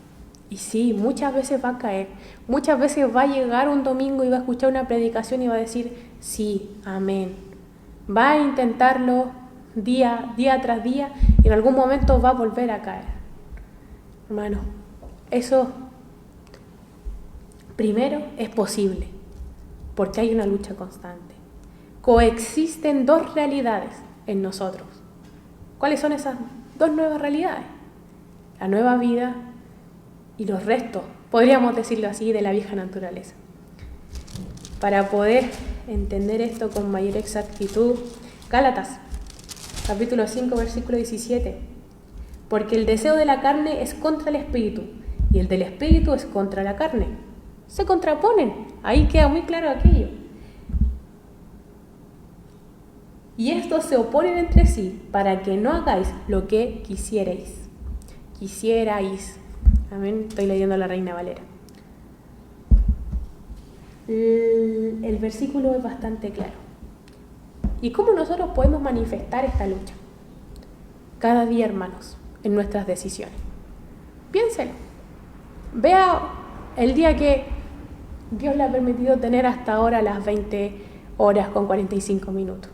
Y sí, muchas veces va a caer. Muchas veces va a llegar un domingo y va a escuchar una predicación y va a decir, sí, amén. Va a intentarlo día tras día y en algún momento va a volver a caer. Hermano, eso primero es posible, porque hay una lucha constante. Coexisten dos realidades en nosotros. ¿Cuáles son esas dos nuevas realidades? La nueva vida y los restos, podríamos decirlo así, de la vieja naturaleza. Para poder entender esto con mayor exactitud, Gálatas, capítulo 5, versículo 17. Porque el deseo de la carne es contra el espíritu, y el del espíritu es contra la carne. Se contraponen, ahí queda muy claro aquello. Y estos se oponen entre sí para que no hagáis lo que quisierais. Amén, estoy leyendo la Reina Valera. El versículo es bastante claro. ¿Y cómo nosotros podemos manifestar esta lucha? Cada día, hermanos, en nuestras decisiones. Piénselo. Vea el día que Dios le ha permitido tener hasta ahora las 20 horas con 45 minutos.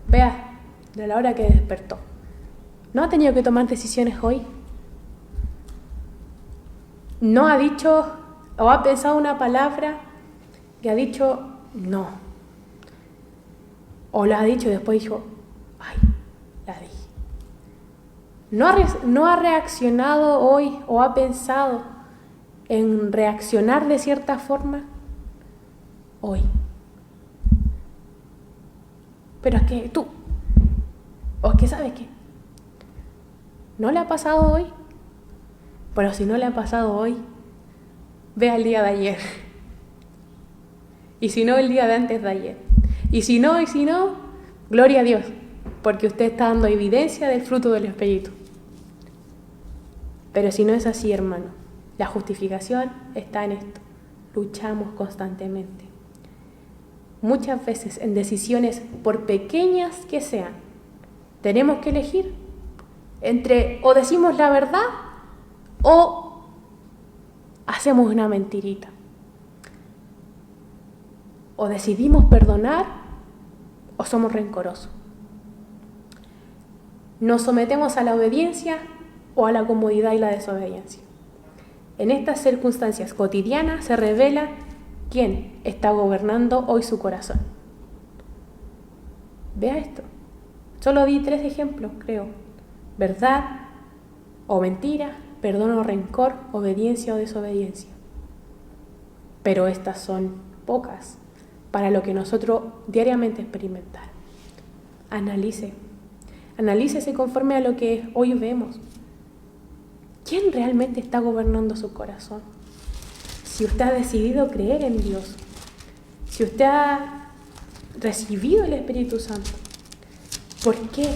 Vea, de la hora que despertó. ¿No ha tenido que tomar decisiones hoy? ¿No ha dicho o ha pensado una palabra que ha dicho no? ¿O la ha dicho y después dijo, ay, la dije? ¿No ha reaccionado hoy o ha pensado en reaccionar de cierta forma hoy? Pero es que tú, o es que sabes qué, ¿no le ha pasado hoy? Pero si no le ha pasado hoy, vea el día de ayer. Y si no, el día de antes de ayer. Y si no, gloria a Dios, porque usted está dando evidencia del fruto del Espíritu. Pero si no es así, hermano, la justificación está en esto. Luchamos constantemente. Muchas veces en decisiones, por pequeñas que sean, tenemos que elegir entre o decimos la verdad o hacemos una mentirita. O decidimos perdonar o somos rencorosos. Nos sometemos a la obediencia o a la comodidad y la desobediencia. En estas circunstancias cotidianas se revela quién está gobernando hoy su corazón. Vea esto. Solo di 3 ejemplos, creo. Verdad o mentira, perdón o rencor, obediencia o desobediencia. Pero estas son pocas para lo que nosotros diariamente experimentar. Analícese conforme a lo que hoy vemos. ¿Quién realmente está gobernando su corazón? Si usted ha decidido creer en Dios, si usted ha recibido el Espíritu Santo, ¿por qué?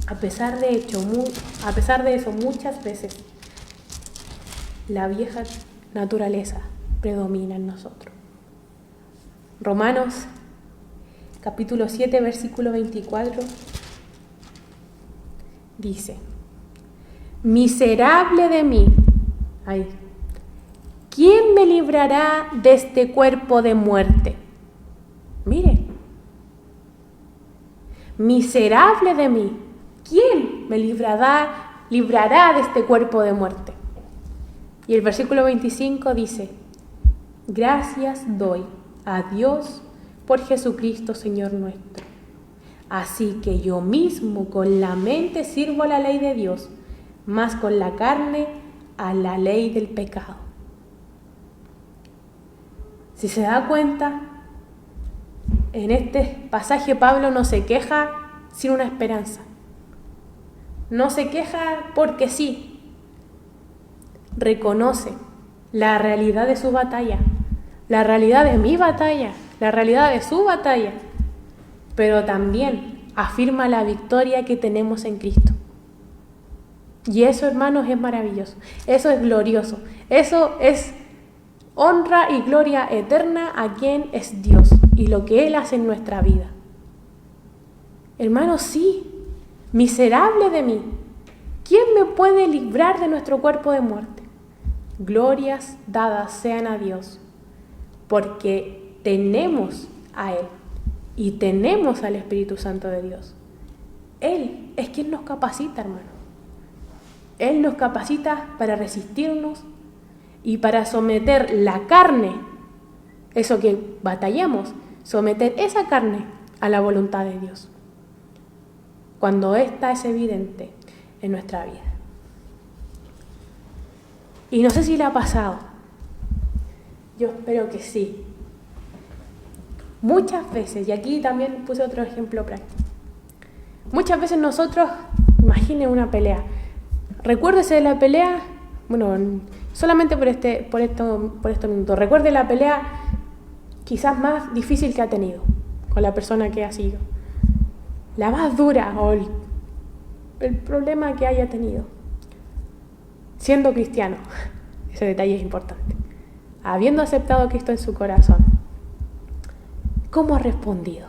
A pesar de eso, muchas veces la vieja naturaleza predomina en nosotros. Romanos, capítulo 7, versículo 24, dice: miserable de mí, ¿quién me librará de este cuerpo de muerte? Mire, miserable de mí, ¿quién me librará de este cuerpo de muerte? Y el versículo 25 dice: gracias doy a Dios por Jesucristo Señor nuestro. Así que yo mismo con la mente sirvo a la ley de Dios, más con la carne a la ley del pecado. Si se da cuenta, en este pasaje Pablo no se queja sin una esperanza. No se queja porque sí. Reconoce la realidad de su batalla, la realidad de mi batalla, la realidad de su batalla, pero también afirma la victoria que tenemos en Cristo. Y eso, hermanos, es maravilloso. Eso es glorioso. Eso es honra y gloria eterna a quien es Dios y lo que Él hace en nuestra vida. Hermanos, sí, miserable de mí, ¿quién me puede librar de nuestro cuerpo de muerte? Glorias dadas sean a Dios, porque tenemos a Él y tenemos al Espíritu Santo de Dios. Él es quien nos capacita, hermano. Él nos capacita para resistirnos y para someter la carne, eso que batallamos, someter esa carne a la voluntad de Dios, cuando ésta es evidente en nuestra vida. Y no sé si le ha pasado, yo espero que sí. Muchas veces, y aquí también puse otro ejemplo práctico, muchas veces nosotros, imaginen una pelea, recuérdese de la pelea, bueno, solamente por estos minutos, recuerde la pelea quizás más difícil que ha tenido con la persona que ha sido, la más dura o el problema que haya tenido, siendo cristiano, ese detalle es importante, habiendo aceptado a Cristo en su corazón, ¿cómo ha respondido?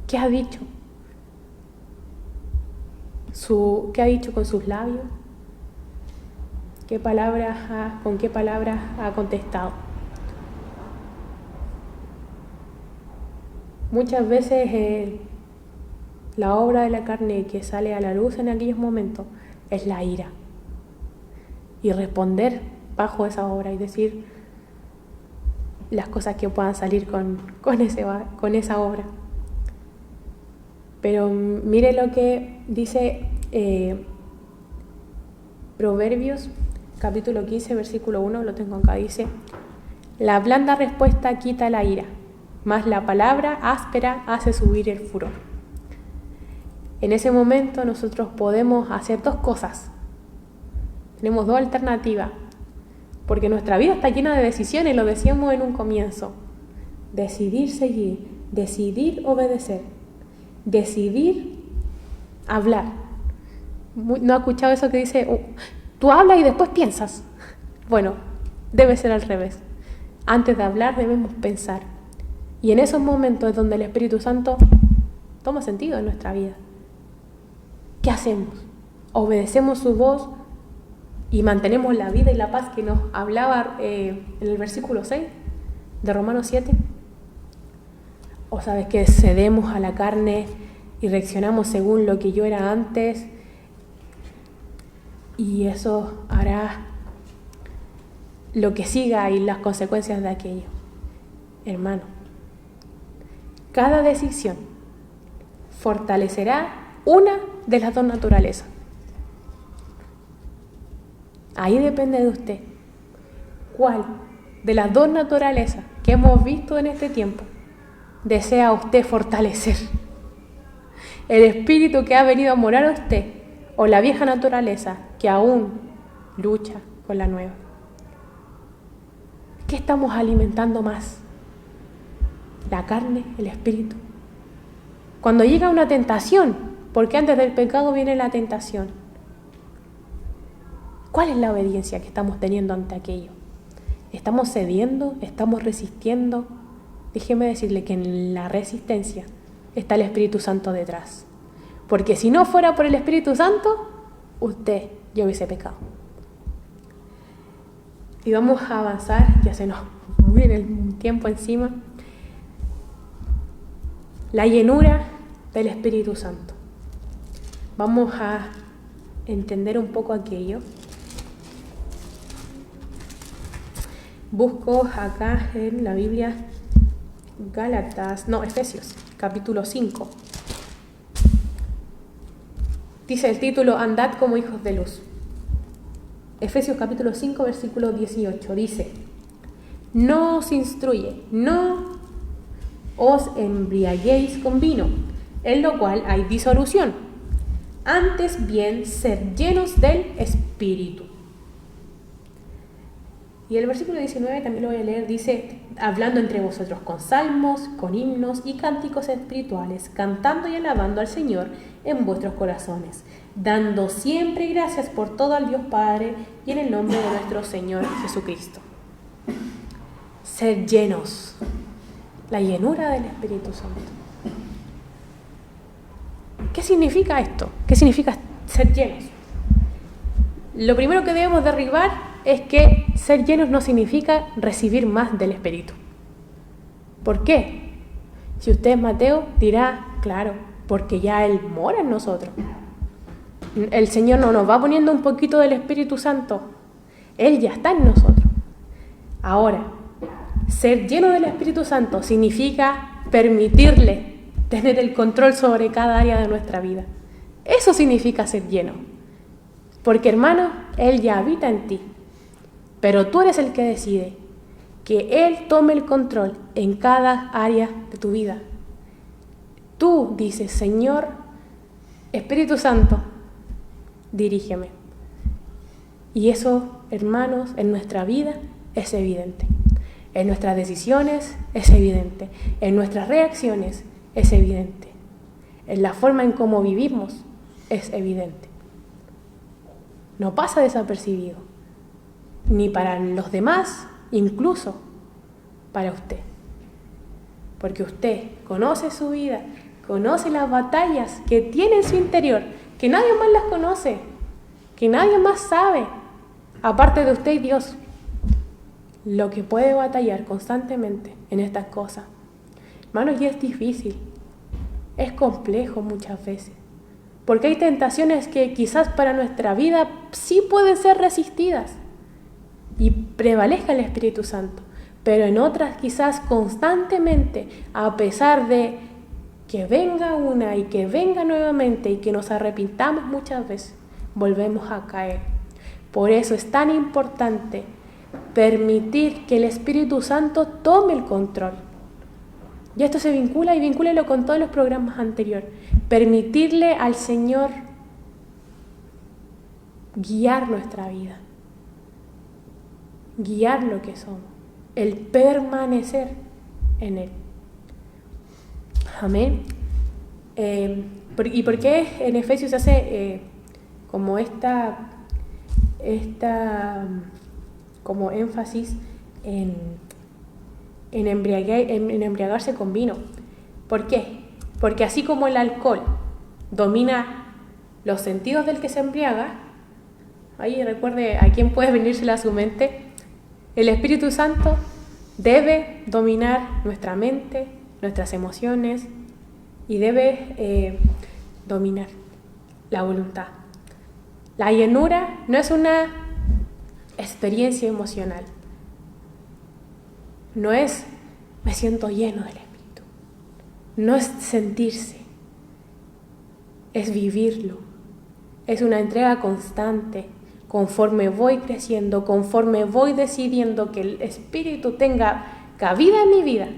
¿Qué ha dicho? ¿Qué ha dicho con sus labios? ¿Con qué palabras ha contestado? Muchas veces la obra de la carne que sale a la luz en aquellos momentos es la ira. Y responder bajo esa obra y decir las cosas que puedan salir con esa obra. Pero mire lo que dice Proverbios, capítulo 15, versículo 1, lo tengo acá, dice: la blanda respuesta quita la ira, mas la palabra áspera hace subir el furor. En ese momento nosotros podemos hacer dos cosas. Tenemos dos alternativas, porque nuestra vida está llena de decisiones, lo decíamos en un comienzo. Decidir seguir, decidir obedecer, decidir hablar. ¿No ha escuchado eso que dice, tú hablas y después piensas? Bueno, debe ser al revés. Antes de hablar debemos pensar. Y en esos momentos es donde el Espíritu Santo toma sentido en nuestra vida. ¿Qué hacemos? ¿Obedecemos su voz y mantenemos la vida y la paz que nos hablaba en el versículo 6 de Romanos 7? ¿O sabes que cedemos a la carne y reaccionamos según lo que yo era antes? Y eso hará lo que siga y las consecuencias de aquello. Hermano, cada decisión fortalecerá una de las dos naturalezas. Ahí depende de usted. ¿Cuál de las dos naturalezas que hemos visto en este tiempo desea usted fortalecer? ¿El espíritu que ha venido a morar a usted o la vieja naturaleza que aún lucha con la nueva? ¿Qué estamos alimentando más? ¿La carne, el espíritu? Cuando llega una tentación, porque antes del pecado viene la tentación, ¿cuál es la obediencia que estamos teniendo ante aquello? ¿Estamos cediendo? ¿Estamos resistiendo? Déjeme decirle que en la resistencia está el Espíritu Santo detrás. Porque si no fuera por el Espíritu Santo, yo hubiese pecado. Y vamos a avanzar, ya se nos viene el tiempo encima. La llenura del Espíritu Santo. Vamos a entender un poco aquello. Busco acá en la Biblia Efesios, capítulo 5. Dice el título, andad como hijos de luz. Efesios capítulo 5, versículo 18, dice: no os instruye, no os embriaguéis con vino, en lo cual hay disolución, antes bien sed llenos del Espíritu. Y el versículo 19 también lo voy a leer, dice, hablando entre vosotros con salmos, con himnos y cánticos espirituales, cantando y alabando al Señor en vuestros corazones, dando siempre gracias por todo al Dios Padre y en el nombre de nuestro Señor Jesucristo. Ser llenos, la llenura del Espíritu Santo. ¿Qué significa esto? ¿Qué significa ser llenos? Lo primero que debemos derribar es que ser llenos no significa recibir más del Espíritu. ¿Por qué? Si usted es Mateo, dirá, claro, porque ya Él mora en nosotros. El Señor no nos va poniendo un poquito del Espíritu Santo. Él ya está en nosotros. Ahora, ser lleno del Espíritu Santo significa permitirle tener el control sobre cada área de nuestra vida. Eso significa ser lleno. Porque, hermano, Él ya habita en ti. Pero tú eres el que decide que Él tome el control en cada área de tu vida. Tú dices, Señor, Espíritu Santo, dirígeme. Y eso, hermanos, en nuestra vida es evidente. En nuestras decisiones es evidente. En nuestras reacciones es evidente. En la forma en cómo vivimos es evidente. No pasa desapercibido. Ni para los demás, incluso para usted. Porque usted conoce su vida, conoce las batallas que tiene en su interior, que nadie más las conoce, que nadie más sabe, aparte de usted y Dios, lo que puede batallar constantemente en estas cosas. Hermanos, y es difícil, es complejo muchas veces, porque hay tentaciones que quizás para nuestra vida sí pueden ser resistidas, y prevalezca el Espíritu Santo, pero en otras quizás constantemente, a pesar de que venga una y que venga nuevamente y que nos arrepintamos muchas veces, volvemos a caer. Por eso es tan importante permitir que el Espíritu Santo tome el control. Y esto se vincula, y vincúlelo con todos los programas anteriores. Permitirle al Señor guiar nuestra vida. Guiar lo que somos, el permanecer en Él. Amén. ¿Y por qué en Efesios se hace como como énfasis en embriagarse con vino? ¿Por qué? Porque así como el alcohol domina los sentidos del que se embriaga, ahí recuerde a quién puede venírsela a su mente. El Espíritu Santo debe dominar nuestra mente, nuestras emociones y debe dominar la voluntad. La llenura no es una experiencia emocional. No es me siento lleno del Espíritu. No es sentirse. Es vivirlo. Es una entrega constante. Conforme voy creciendo, conforme voy decidiendo que el Espíritu tenga cabida en mi vida,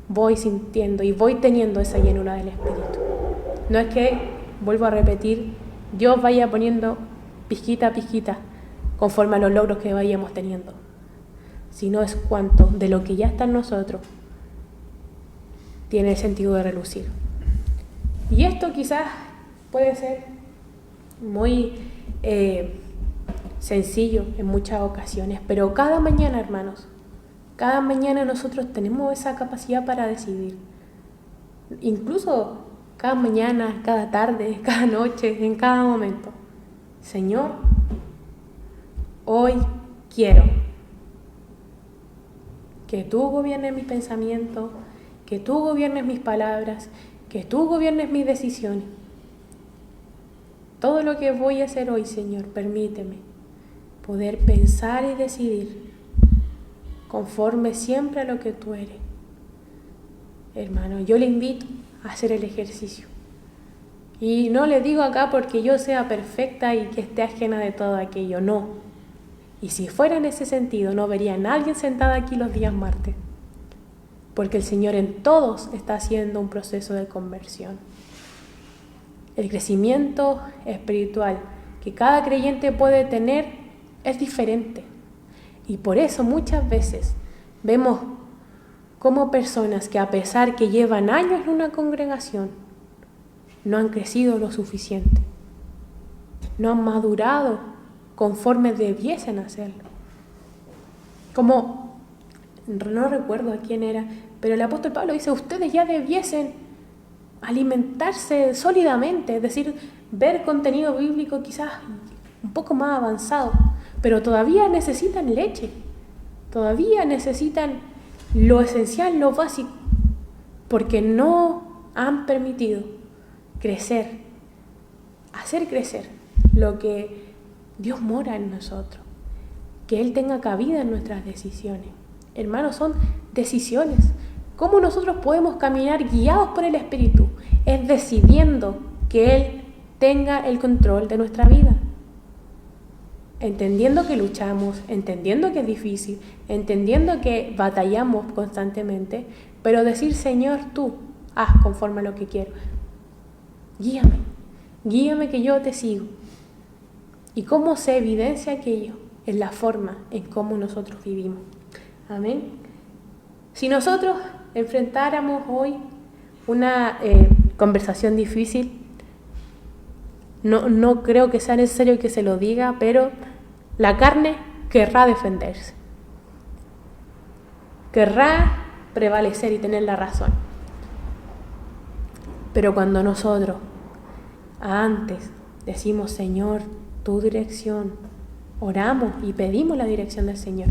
voy sintiendo y voy teniendo esa llenura del Espíritu. No es que, vuelvo a repetir, Dios vaya poniendo pizquita a pizquita conforme a los logros que vayamos teniendo, sino es cuánto de lo que ya está en nosotros tiene el sentido de relucir. Y esto quizás puede ser muy sencillo en muchas ocasiones, pero cada mañana, hermanos, cada mañana nosotros tenemos esa capacidad para decidir. Incluso cada mañana, cada tarde, cada noche, en cada momento. Señor, hoy quiero que tú gobiernes mis pensamientos, que tú gobiernes mis palabras, que tú gobiernes mis decisiones. Todo lo que voy a hacer hoy, Señor, permíteme poder pensar y decidir conforme siempre a lo que tú eres. Hermano, yo le invito a hacer el ejercicio. Y no le digo acá porque yo sea perfecta y que esté ajena de todo aquello, no. Y si fuera en ese sentido, no vería a nadie sentada aquí los días martes. Porque el Señor en todos está haciendo un proceso de conversión. El crecimiento espiritual que cada creyente puede tener es diferente. Y por eso muchas veces vemos como personas que a pesar que llevan años en una congregación, no han crecido lo suficiente, no han madurado conforme debiesen hacerlo. Como, no recuerdo a quién era, pero el apóstol Pablo dice, ustedes ya debiesen alimentarse sólidamente, es decir, ver contenido bíblico quizás un poco más avanzado, pero todavía necesitan leche, todavía necesitan lo esencial, lo básico, porque no han permitido crecer, hacer crecer lo que Dios mora en nosotros, que Él tenga cabida en nuestras decisiones. Hermanos, son decisiones. ¿Cómo nosotros podemos caminar guiados por el Espíritu? Es decidiendo que Él tenga el control de nuestra vida. Entendiendo que luchamos, entendiendo que es difícil, entendiendo que batallamos constantemente, pero decir, Señor, tú haz conforme a lo que quiero. Guíame que yo te sigo. ¿Y cómo se evidencia aquello? En la forma en cómo nosotros vivimos. Amén. Si nosotros enfrentáramos hoy una conversación difícil, no creo que sea necesario que se lo diga, pero la carne querrá defenderse, querrá prevalecer y tener la razón. Pero cuando nosotros antes decimos, Señor, tu dirección, oramos y pedimos la dirección del Señor,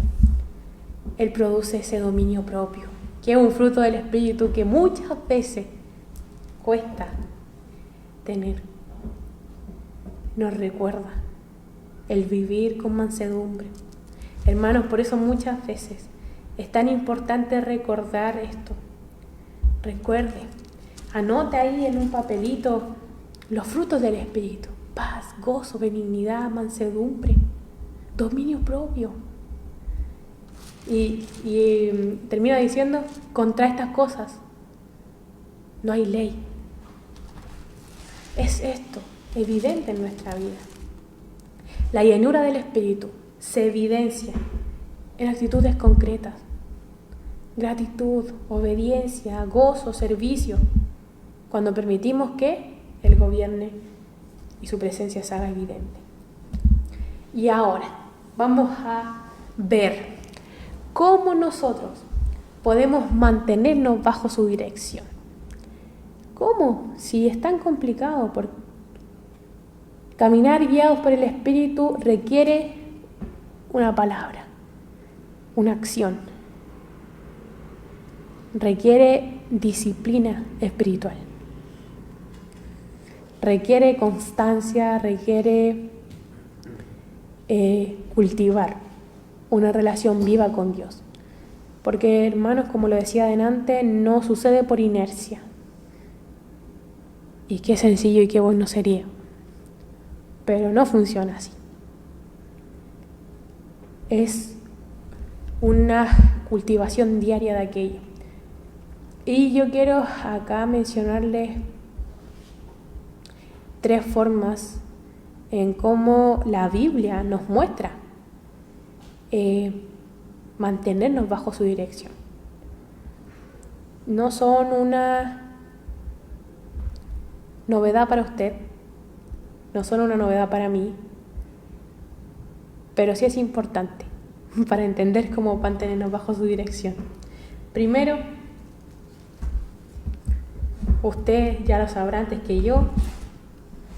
Él produce ese dominio propio, que es un fruto del Espíritu que muchas veces cuesta tener. Nos recuerda el vivir con mansedumbre. Hermanos, por eso muchas veces es tan importante recordar esto. Recuerde, anote ahí en un papelito los frutos del Espíritu: paz, gozo, benignidad, mansedumbre, dominio propio. Y termina diciendo, contra estas cosas no hay ley. Es esto evidente en nuestra vida. La llenura del Espíritu se evidencia en actitudes concretas: gratitud, obediencia, gozo, servicio, cuando permitimos que Él gobierne y su presencia se haga evidente. Y ahora vamos a ver cómo nosotros podemos mantenernos bajo su dirección. ¿Cómo? Si es tan complicado, porque caminar guiados por el Espíritu requiere una palabra, una acción, requiere disciplina espiritual, requiere constancia, requiere cultivar una relación viva con Dios. Porque, hermanos, como lo decía adelante, no sucede por inercia. Y qué sencillo y qué bueno sería. Pero no funciona así. Es una cultivación diaria de aquello. Y yo quiero acá mencionarles 3 formas en cómo la Biblia nos muestra mantenernos bajo su dirección. No son una novedad para usted, no son una novedad para mí, pero sí es importante para entender cómo mantenernos bajo su dirección. Primero, usted ya lo sabrá antes que yo,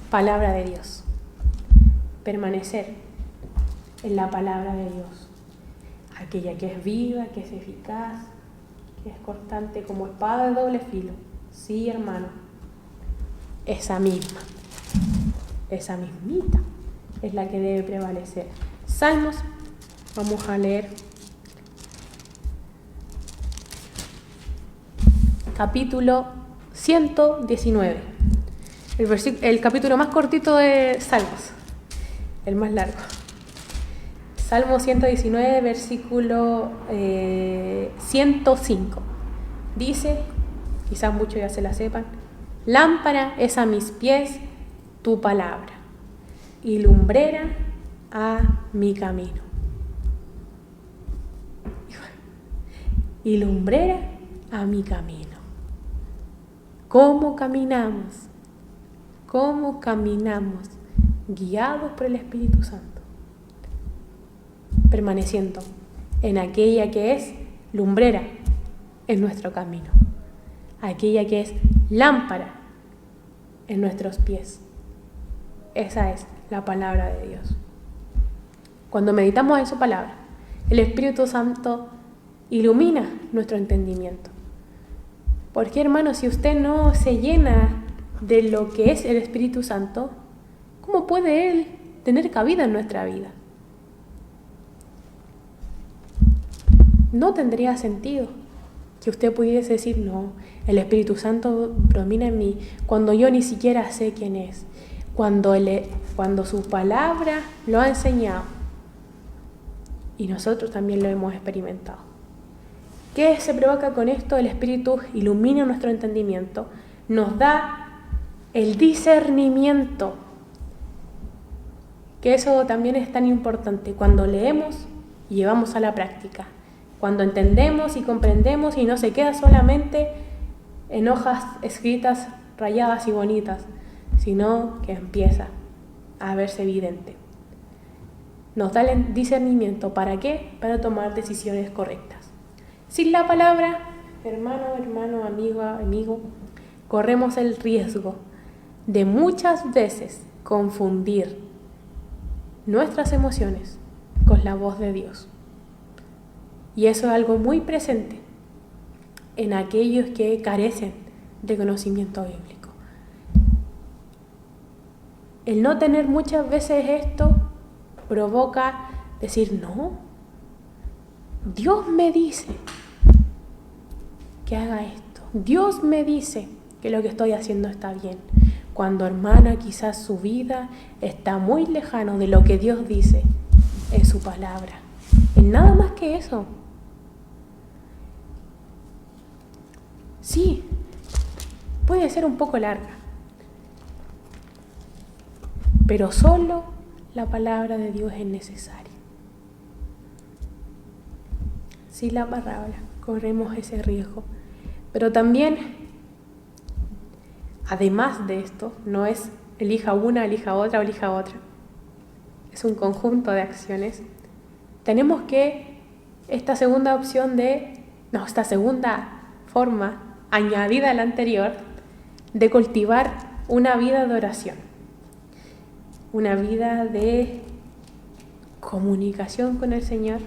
palabra de Dios. Permanecer en la palabra de Dios, aquella que es viva, que es eficaz, que es cortante como espada de doble filo. Sí, hermano, esa mismita es la que debe prevalecer. Salmos, vamos a leer capítulo 119, el capítulo más cortito de Salmos, el más largo. Salmo 119, versículo 105. Dice, quizás muchos ya se la sepan: lámpara es a mis pies tu palabra y lumbrera a mi camino. Y lumbrera a mi camino. ¿Cómo caminamos? ¿Cómo caminamos? Guiados por el Espíritu Santo. Permaneciendo en aquella que es lumbrera en nuestro camino. Aquella que es lámpara en nuestros pies. Esa es la palabra de Dios. Cuando meditamos en su palabra, el Espíritu Santo ilumina nuestro entendimiento. Porque, hermano, si usted no se llena de lo que es el Espíritu Santo, ¿cómo puede Él tener cabida en nuestra vida? No tendría sentido que usted pudiese decir, no, el Espíritu Santo domina en mí, cuando yo ni siquiera sé quién es, cuando su palabra lo ha enseñado y nosotros también lo hemos experimentado. ¿Qué se provoca con esto? El Espíritu ilumina nuestro entendimiento, nos da el discernimiento, que eso también es tan importante cuando leemos y llevamos a la práctica. Cuando entendemos y comprendemos y no se queda solamente en hojas escritas, rayadas y bonitas, sino que empieza a verse evidente. Nos da el discernimiento. ¿Para qué? Para tomar decisiones correctas. Sin la palabra, hermano, amigo, corremos el riesgo de muchas veces confundir nuestras emociones con la voz de Dios. Y eso es algo muy presente en aquellos que carecen de conocimiento bíblico. El no tener muchas veces esto provoca decir, no, Dios me dice que haga esto. Dios me dice que lo que estoy haciendo está bien. Cuando, hermana, quizás su vida está muy lejano de lo que Dios dice en su palabra. En nada más que eso. Sí, puede ser un poco larga, pero solo la palabra de Dios es necesaria. Sin la palabra corremos ese riesgo. Pero también, además de esto, no es elija una, elija otra o elija otra. Es un conjunto de acciones. Tenemos que esta segunda forma añadida a la anterior de cultivar una vida de oración, una vida de comunicación con el Señor,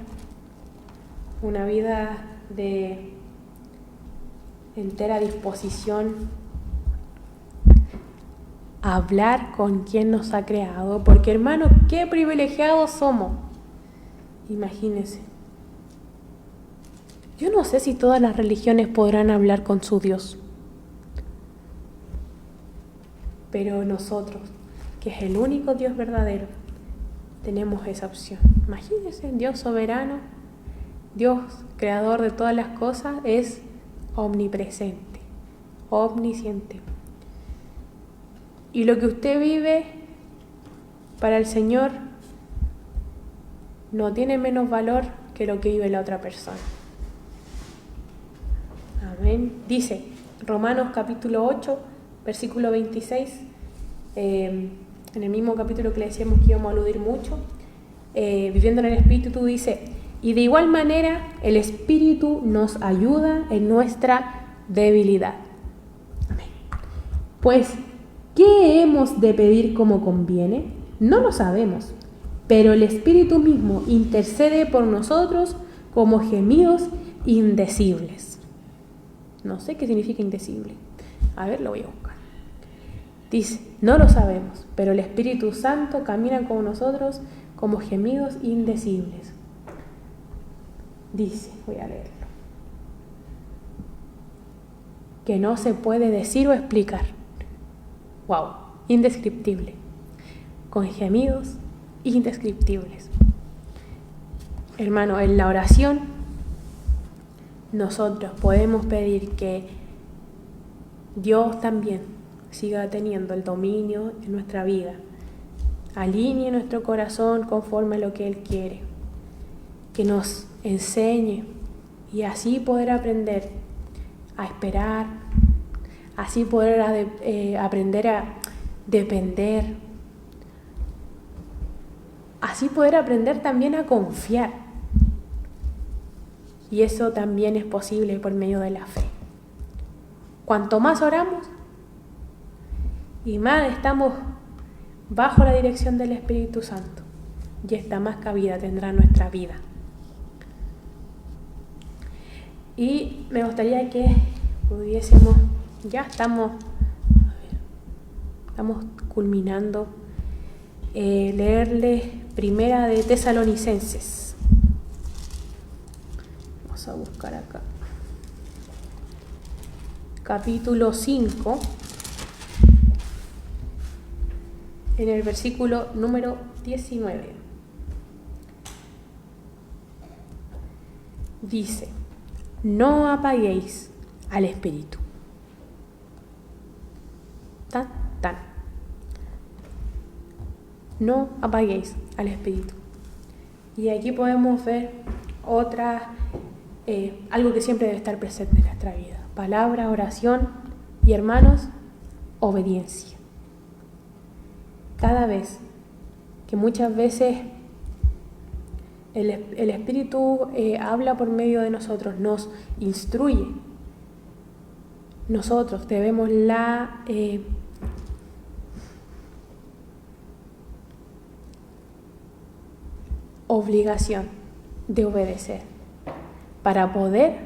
una vida de entera disposición a hablar con quien nos ha creado, porque, hermano, qué privilegiados somos. Imagínense. Yo no sé si todas las religiones podrán hablar con su Dios, pero nosotros, que es el único Dios verdadero, tenemos esa opción. Imagínense, Dios soberano, Dios creador de todas las cosas, es omnipresente, omnisciente. Y lo que usted vive para el Señor no tiene menos valor que lo que vive la otra persona. Amén. Dice Romanos capítulo 8, versículo 26, en el mismo capítulo que le decíamos que íbamos a aludir mucho, viviendo en el Espíritu, dice: y de igual manera el Espíritu nos ayuda en nuestra debilidad. Amén. Pues, ¿qué hemos de pedir como conviene? No lo sabemos, pero el Espíritu mismo intercede por nosotros como gemidos indecibles. No sé qué significa indecible. A ver, lo voy a buscar. Dice, no lo sabemos, pero el Espíritu Santo camina con nosotros como gemidos indecibles. Dice, voy a leerlo, que no se puede decir o explicar. Wow, indescriptible. Con gemidos indescriptibles. Hermano, en la oración nosotros podemos pedir que Dios también siga teniendo el dominio en nuestra vida, alinee nuestro corazón conforme a lo que Él quiere, que nos enseñe y así poder aprender a esperar, así poder aprender a depender, así poder aprender también a confiar. Y eso también es posible por medio de la fe. Cuanto más oramos y más estamos bajo la dirección del Espíritu Santo, y esta más cabida tendrá nuestra vida. Y me gustaría que pudiésemos, ya estamos culminando, leerle Primera de Tesalonicenses. Vamos a buscar acá. Capítulo 5, en el versículo número 19. Dice: no apaguéis al Espíritu. No apaguéis al Espíritu. Y aquí podemos ver algo que siempre debe estar presente en nuestra vida: palabra, oración y, hermanos, obediencia. Cada vez que muchas veces el Espíritu habla por medio de nosotros, nos instruye, nosotros debemos la obligación de obedecer para poder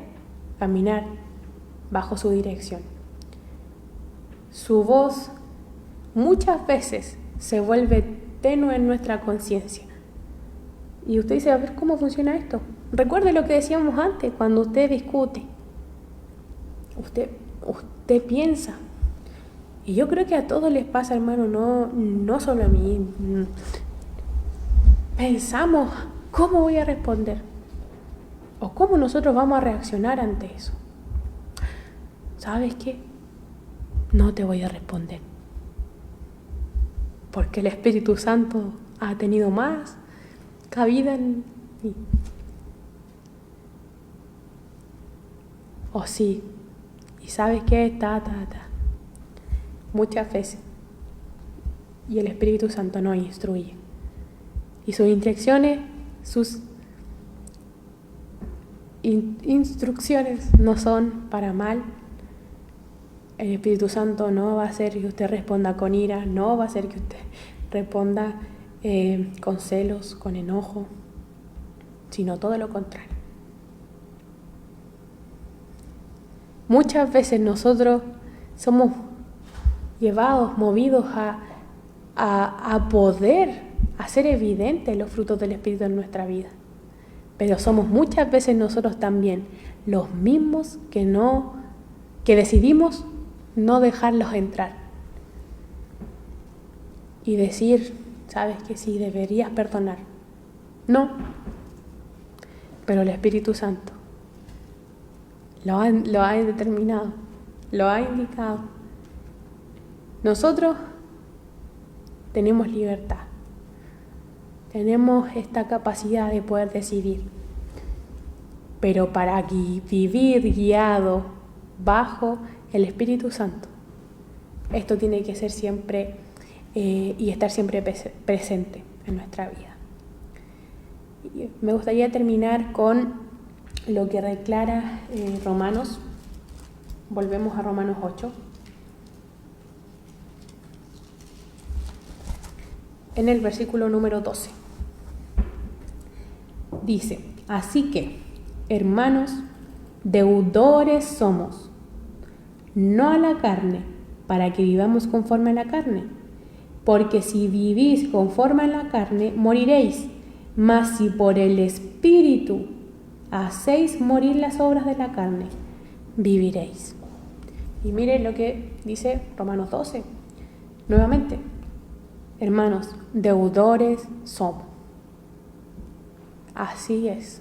caminar bajo su dirección. Su voz muchas veces se vuelve tenue en nuestra conciencia. Y usted dice: a ver, ¿cómo funciona esto? Recuerde lo que decíamos antes: cuando usted discute, usted piensa. Y yo creo que a todos les pasa, hermano, no solo a mí. Pensamos: ¿cómo voy a responder? ¿O cómo nosotros vamos a reaccionar ante eso? ¿Sabes qué? No te voy a responder, porque el Espíritu Santo ha tenido más cabida en mí. O sí, y ¿sabes qué? Muchas veces, y el Espíritu Santo nos instruye, y sus instrucciones, instrucciones no son para mal. El Espíritu Santo no va a hacer que usted responda con ira, no va a hacer que usted responda con celos, con enojo, sino todo lo contrario. Muchas veces nosotros somos llevados, movidos a poder hacer evidentes los frutos del Espíritu en nuestra vida. Pero somos muchas veces nosotros también los mismos que decidimos no dejarlos entrar. Y decir: ¿sabes que sí, deberías perdonar? No. Pero el Espíritu Santo lo ha determinado, lo ha indicado. Nosotros tenemos libertad. Tenemos esta capacidad de poder decidir. Pero para vivir guiado bajo el Espíritu Santo, esto tiene que ser siempre y estar siempre presente en nuestra vida. Y me gustaría terminar con lo que declara Romanos. Volvemos a Romanos 8. En el versículo número 12. Dice: así que, hermanos, deudores somos, no a la carne, para que vivamos conforme a la carne. Porque si vivís conforme a la carne, moriréis. Mas si por el Espíritu hacéis morir las obras de la carne, viviréis. Y miren lo que dice Romanos 12. Nuevamente: hermanos, deudores somos. Así es.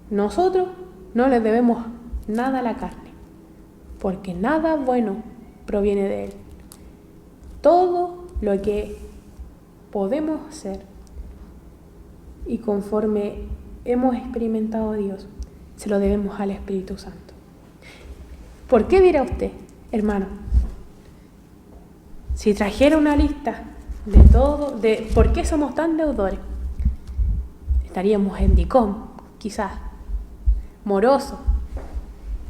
Nosotros no le debemos nada a la carne, porque nada bueno proviene de él. Todo lo que podemos hacer y conforme hemos experimentado a Dios, se lo debemos al Espíritu Santo. ¿Por qué dirá usted, hermano? Si trajera una lista de todo, de por qué somos tan deudores, estaríamos en DICOM, quizás, morosos,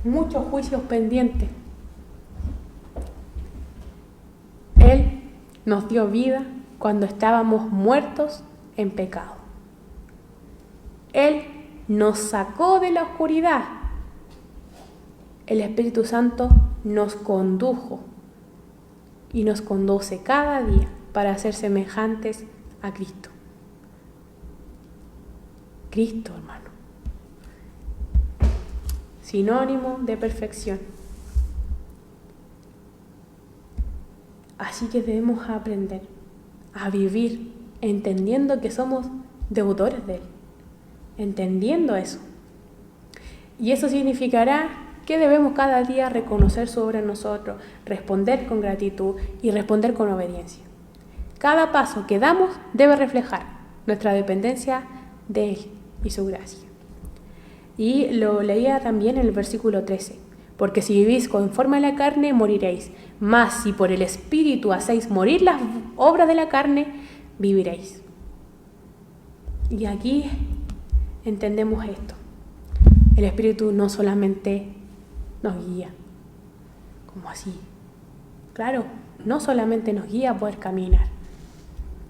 muchos juicios pendientes. Él nos dio vida cuando estábamos muertos en pecado. Él nos sacó de la oscuridad. El Espíritu Santo nos condujo y nos conduce cada día para ser semejantes a Cristo. Cristo, hermano. Sinónimo de perfección. Así que debemos aprender a vivir entendiendo que somos deudores de Él. Entendiendo eso. Y eso significará que debemos cada día reconocer su obra en nosotros, responder con gratitud y responder con obediencia. Cada paso que damos debe reflejar nuestra dependencia de Él y su gracia. Y lo leía también en el versículo 13. Porque si vivís conforme a la carne, moriréis. Mas si por el Espíritu hacéis morir las obras de la carne, viviréis. Y aquí entendemos esto. El Espíritu no solamente nos guía, como así. Claro, no solamente nos guía a poder caminar,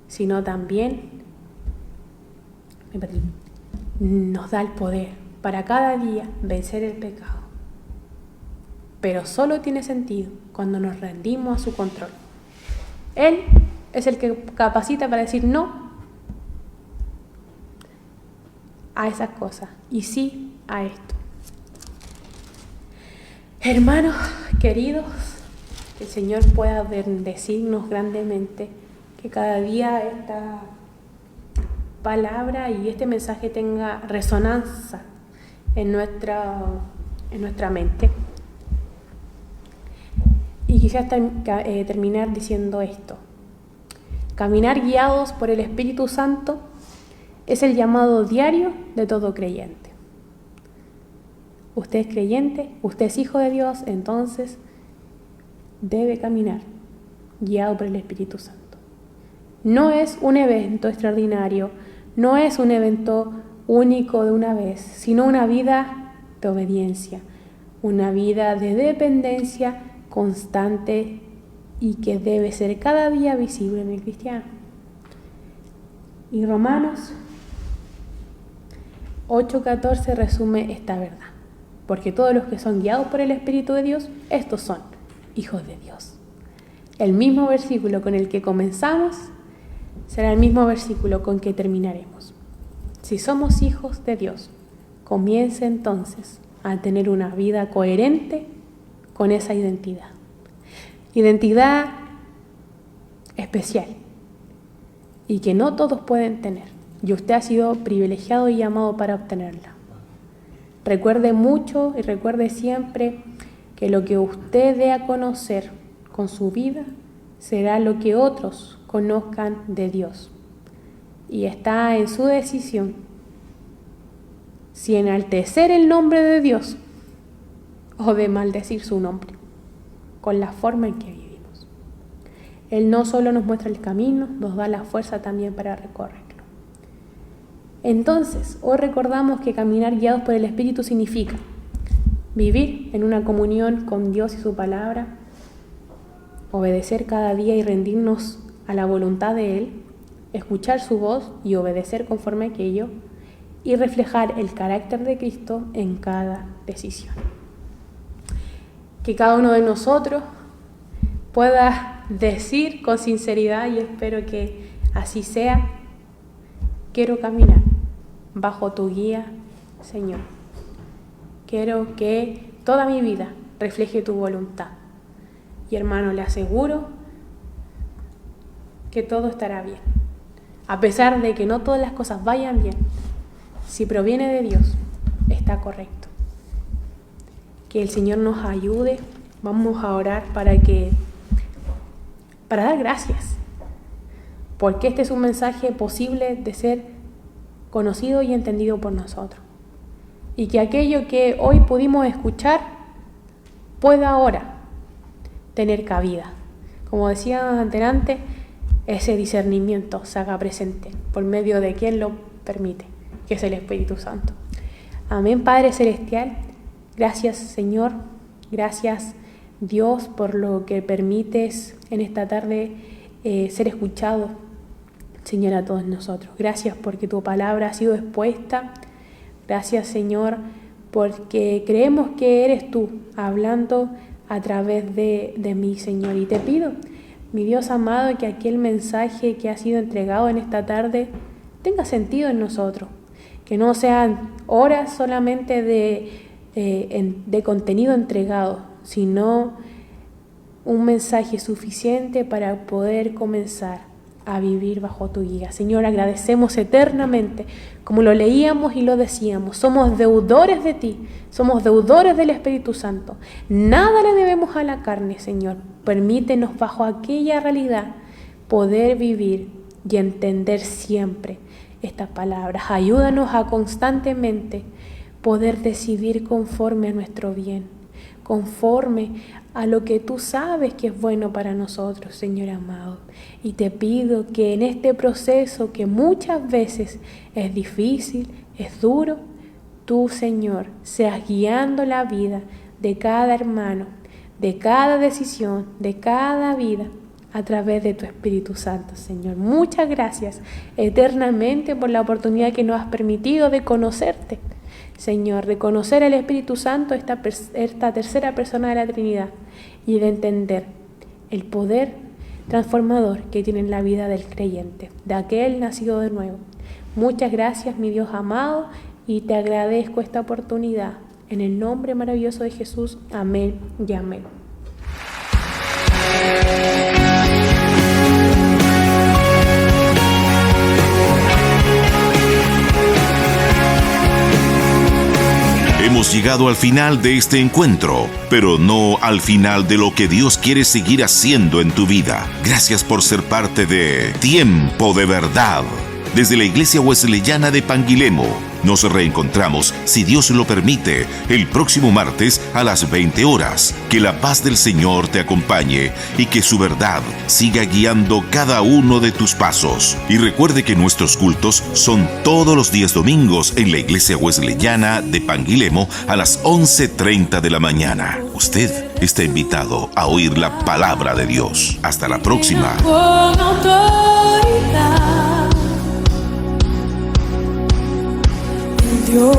sino también nos da el poder para cada día vencer el pecado. Pero solo tiene sentido cuando nos rendimos a su control. Él es el que capacita para decir no a esas cosas y sí a esto. Hermanos queridos, que el Señor pueda bendecirnos grandemente, que cada día esta palabra y este mensaje tenga resonancia en nuestra mente. Y quizás terminar diciendo esto. Caminar guiados por el Espíritu Santo es el llamado diario de todo creyente. Usted es creyente, usted es hijo de Dios, entonces debe caminar guiado por el Espíritu Santo. No es un evento extraordinario, no es un evento único de una vez, sino una vida de obediencia, una vida de dependencia constante y que debe ser cada día visible en el cristiano. Y Romanos 8:14 resume esta verdad. Porque todos los que son guiados por el Espíritu de Dios, estos son hijos de Dios. El mismo versículo con el que comenzamos será el mismo versículo con que terminaremos. Si somos hijos de Dios, comience entonces a tener una vida coherente con esa identidad. Identidad especial y que no todos pueden tener. Y usted ha sido privilegiado y llamado para obtenerla. Recuerde mucho y recuerde siempre que lo que usted dé a conocer con su vida será lo que otros conozcan de Dios. Y está en su decisión si enaltecer el nombre de Dios o de maldecir su nombre con la forma en que vivimos. Él no solo nos muestra el camino, nos da la fuerza también para recorrerlo. Entonces, hoy recordamos que caminar guiados por el Espíritu significa vivir en una comunión con Dios y su palabra, obedecer cada día y rendirnos a la voluntad de Él, escuchar su voz y obedecer conforme a aquello, y reflejar el carácter de Cristo en cada decisión. Que cada uno de nosotros pueda decir con sinceridad, y espero que así sea: quiero caminar bajo tu guía, Señor. Quiero que toda mi vida refleje tu voluntad. Y hermano, le aseguro que todo estará bien. A pesar de que no todas las cosas vayan bien, si proviene de Dios, está correcto. Que el Señor nos ayude. Vamos a orar para dar gracias porque este es un mensaje posible de ser conocido y entendido por nosotros. Y que aquello que hoy pudimos escuchar pueda ahora tener cabida. Como decía antes, ese discernimiento se haga presente por medio de quien lo permite, que es el Espíritu Santo. Amén, Padre Celestial. Gracias, Señor. Gracias, Dios, por lo que permites en esta tarde ser escuchado, Señor, a todos nosotros. Gracias porque tu palabra ha sido expuesta. Gracias, Señor, porque creemos que eres tú hablando a través de mí, Señor. Y te pido, mi Dios amado, que aquel mensaje que ha sido entregado en esta tarde tenga sentido en nosotros. Que no sean horas solamente de contenido entregado, sino un mensaje suficiente para poder comenzar a vivir bajo tu guía. Señor, agradecemos eternamente, como lo leíamos y lo decíamos, somos deudores de ti, somos deudores del Espíritu Santo. Nada le debemos a la carne, Señor. Permítenos bajo aquella realidad poder vivir y entender siempre estas palabras. Ayúdanos a constantemente poder decidir conforme a nuestro bien, conforme a lo que tú sabes que es bueno para nosotros, Señor amado. Y te pido que en este proceso, que muchas veces es difícil, es duro, tú, Señor, seas guiando la vida de cada hermano, de cada decisión, de cada vida, a través de tu Espíritu Santo, Señor. Muchas gracias eternamente por la oportunidad que nos has permitido de conocerte, Señor, de conocer al Espíritu Santo, esta tercera persona de la Trinidad, y de entender el poder transformador que tiene en la vida del creyente, de aquel nacido de nuevo. Muchas gracias, mi Dios amado, y te agradezco esta oportunidad. En el nombre maravilloso de Jesús. Amén y amén. Hemos llegado al final de este encuentro, pero no al final de lo que Dios quiere seguir haciendo en tu vida. Gracias por ser parte de Tiempo de Verdad. Desde la Iglesia Wesleyana de Panguilemo, nos reencontramos, si Dios lo permite, el próximo martes a las 20 horas. Que la paz del Señor te acompañe y que su verdad siga guiando cada uno de tus pasos. Y recuerde que nuestros cultos son todos los días domingos en la Iglesia Wesleyana de Panguilemo a las 11:30 de la mañana. Usted está invitado a oír la palabra de Dios. Hasta la próxima. Dios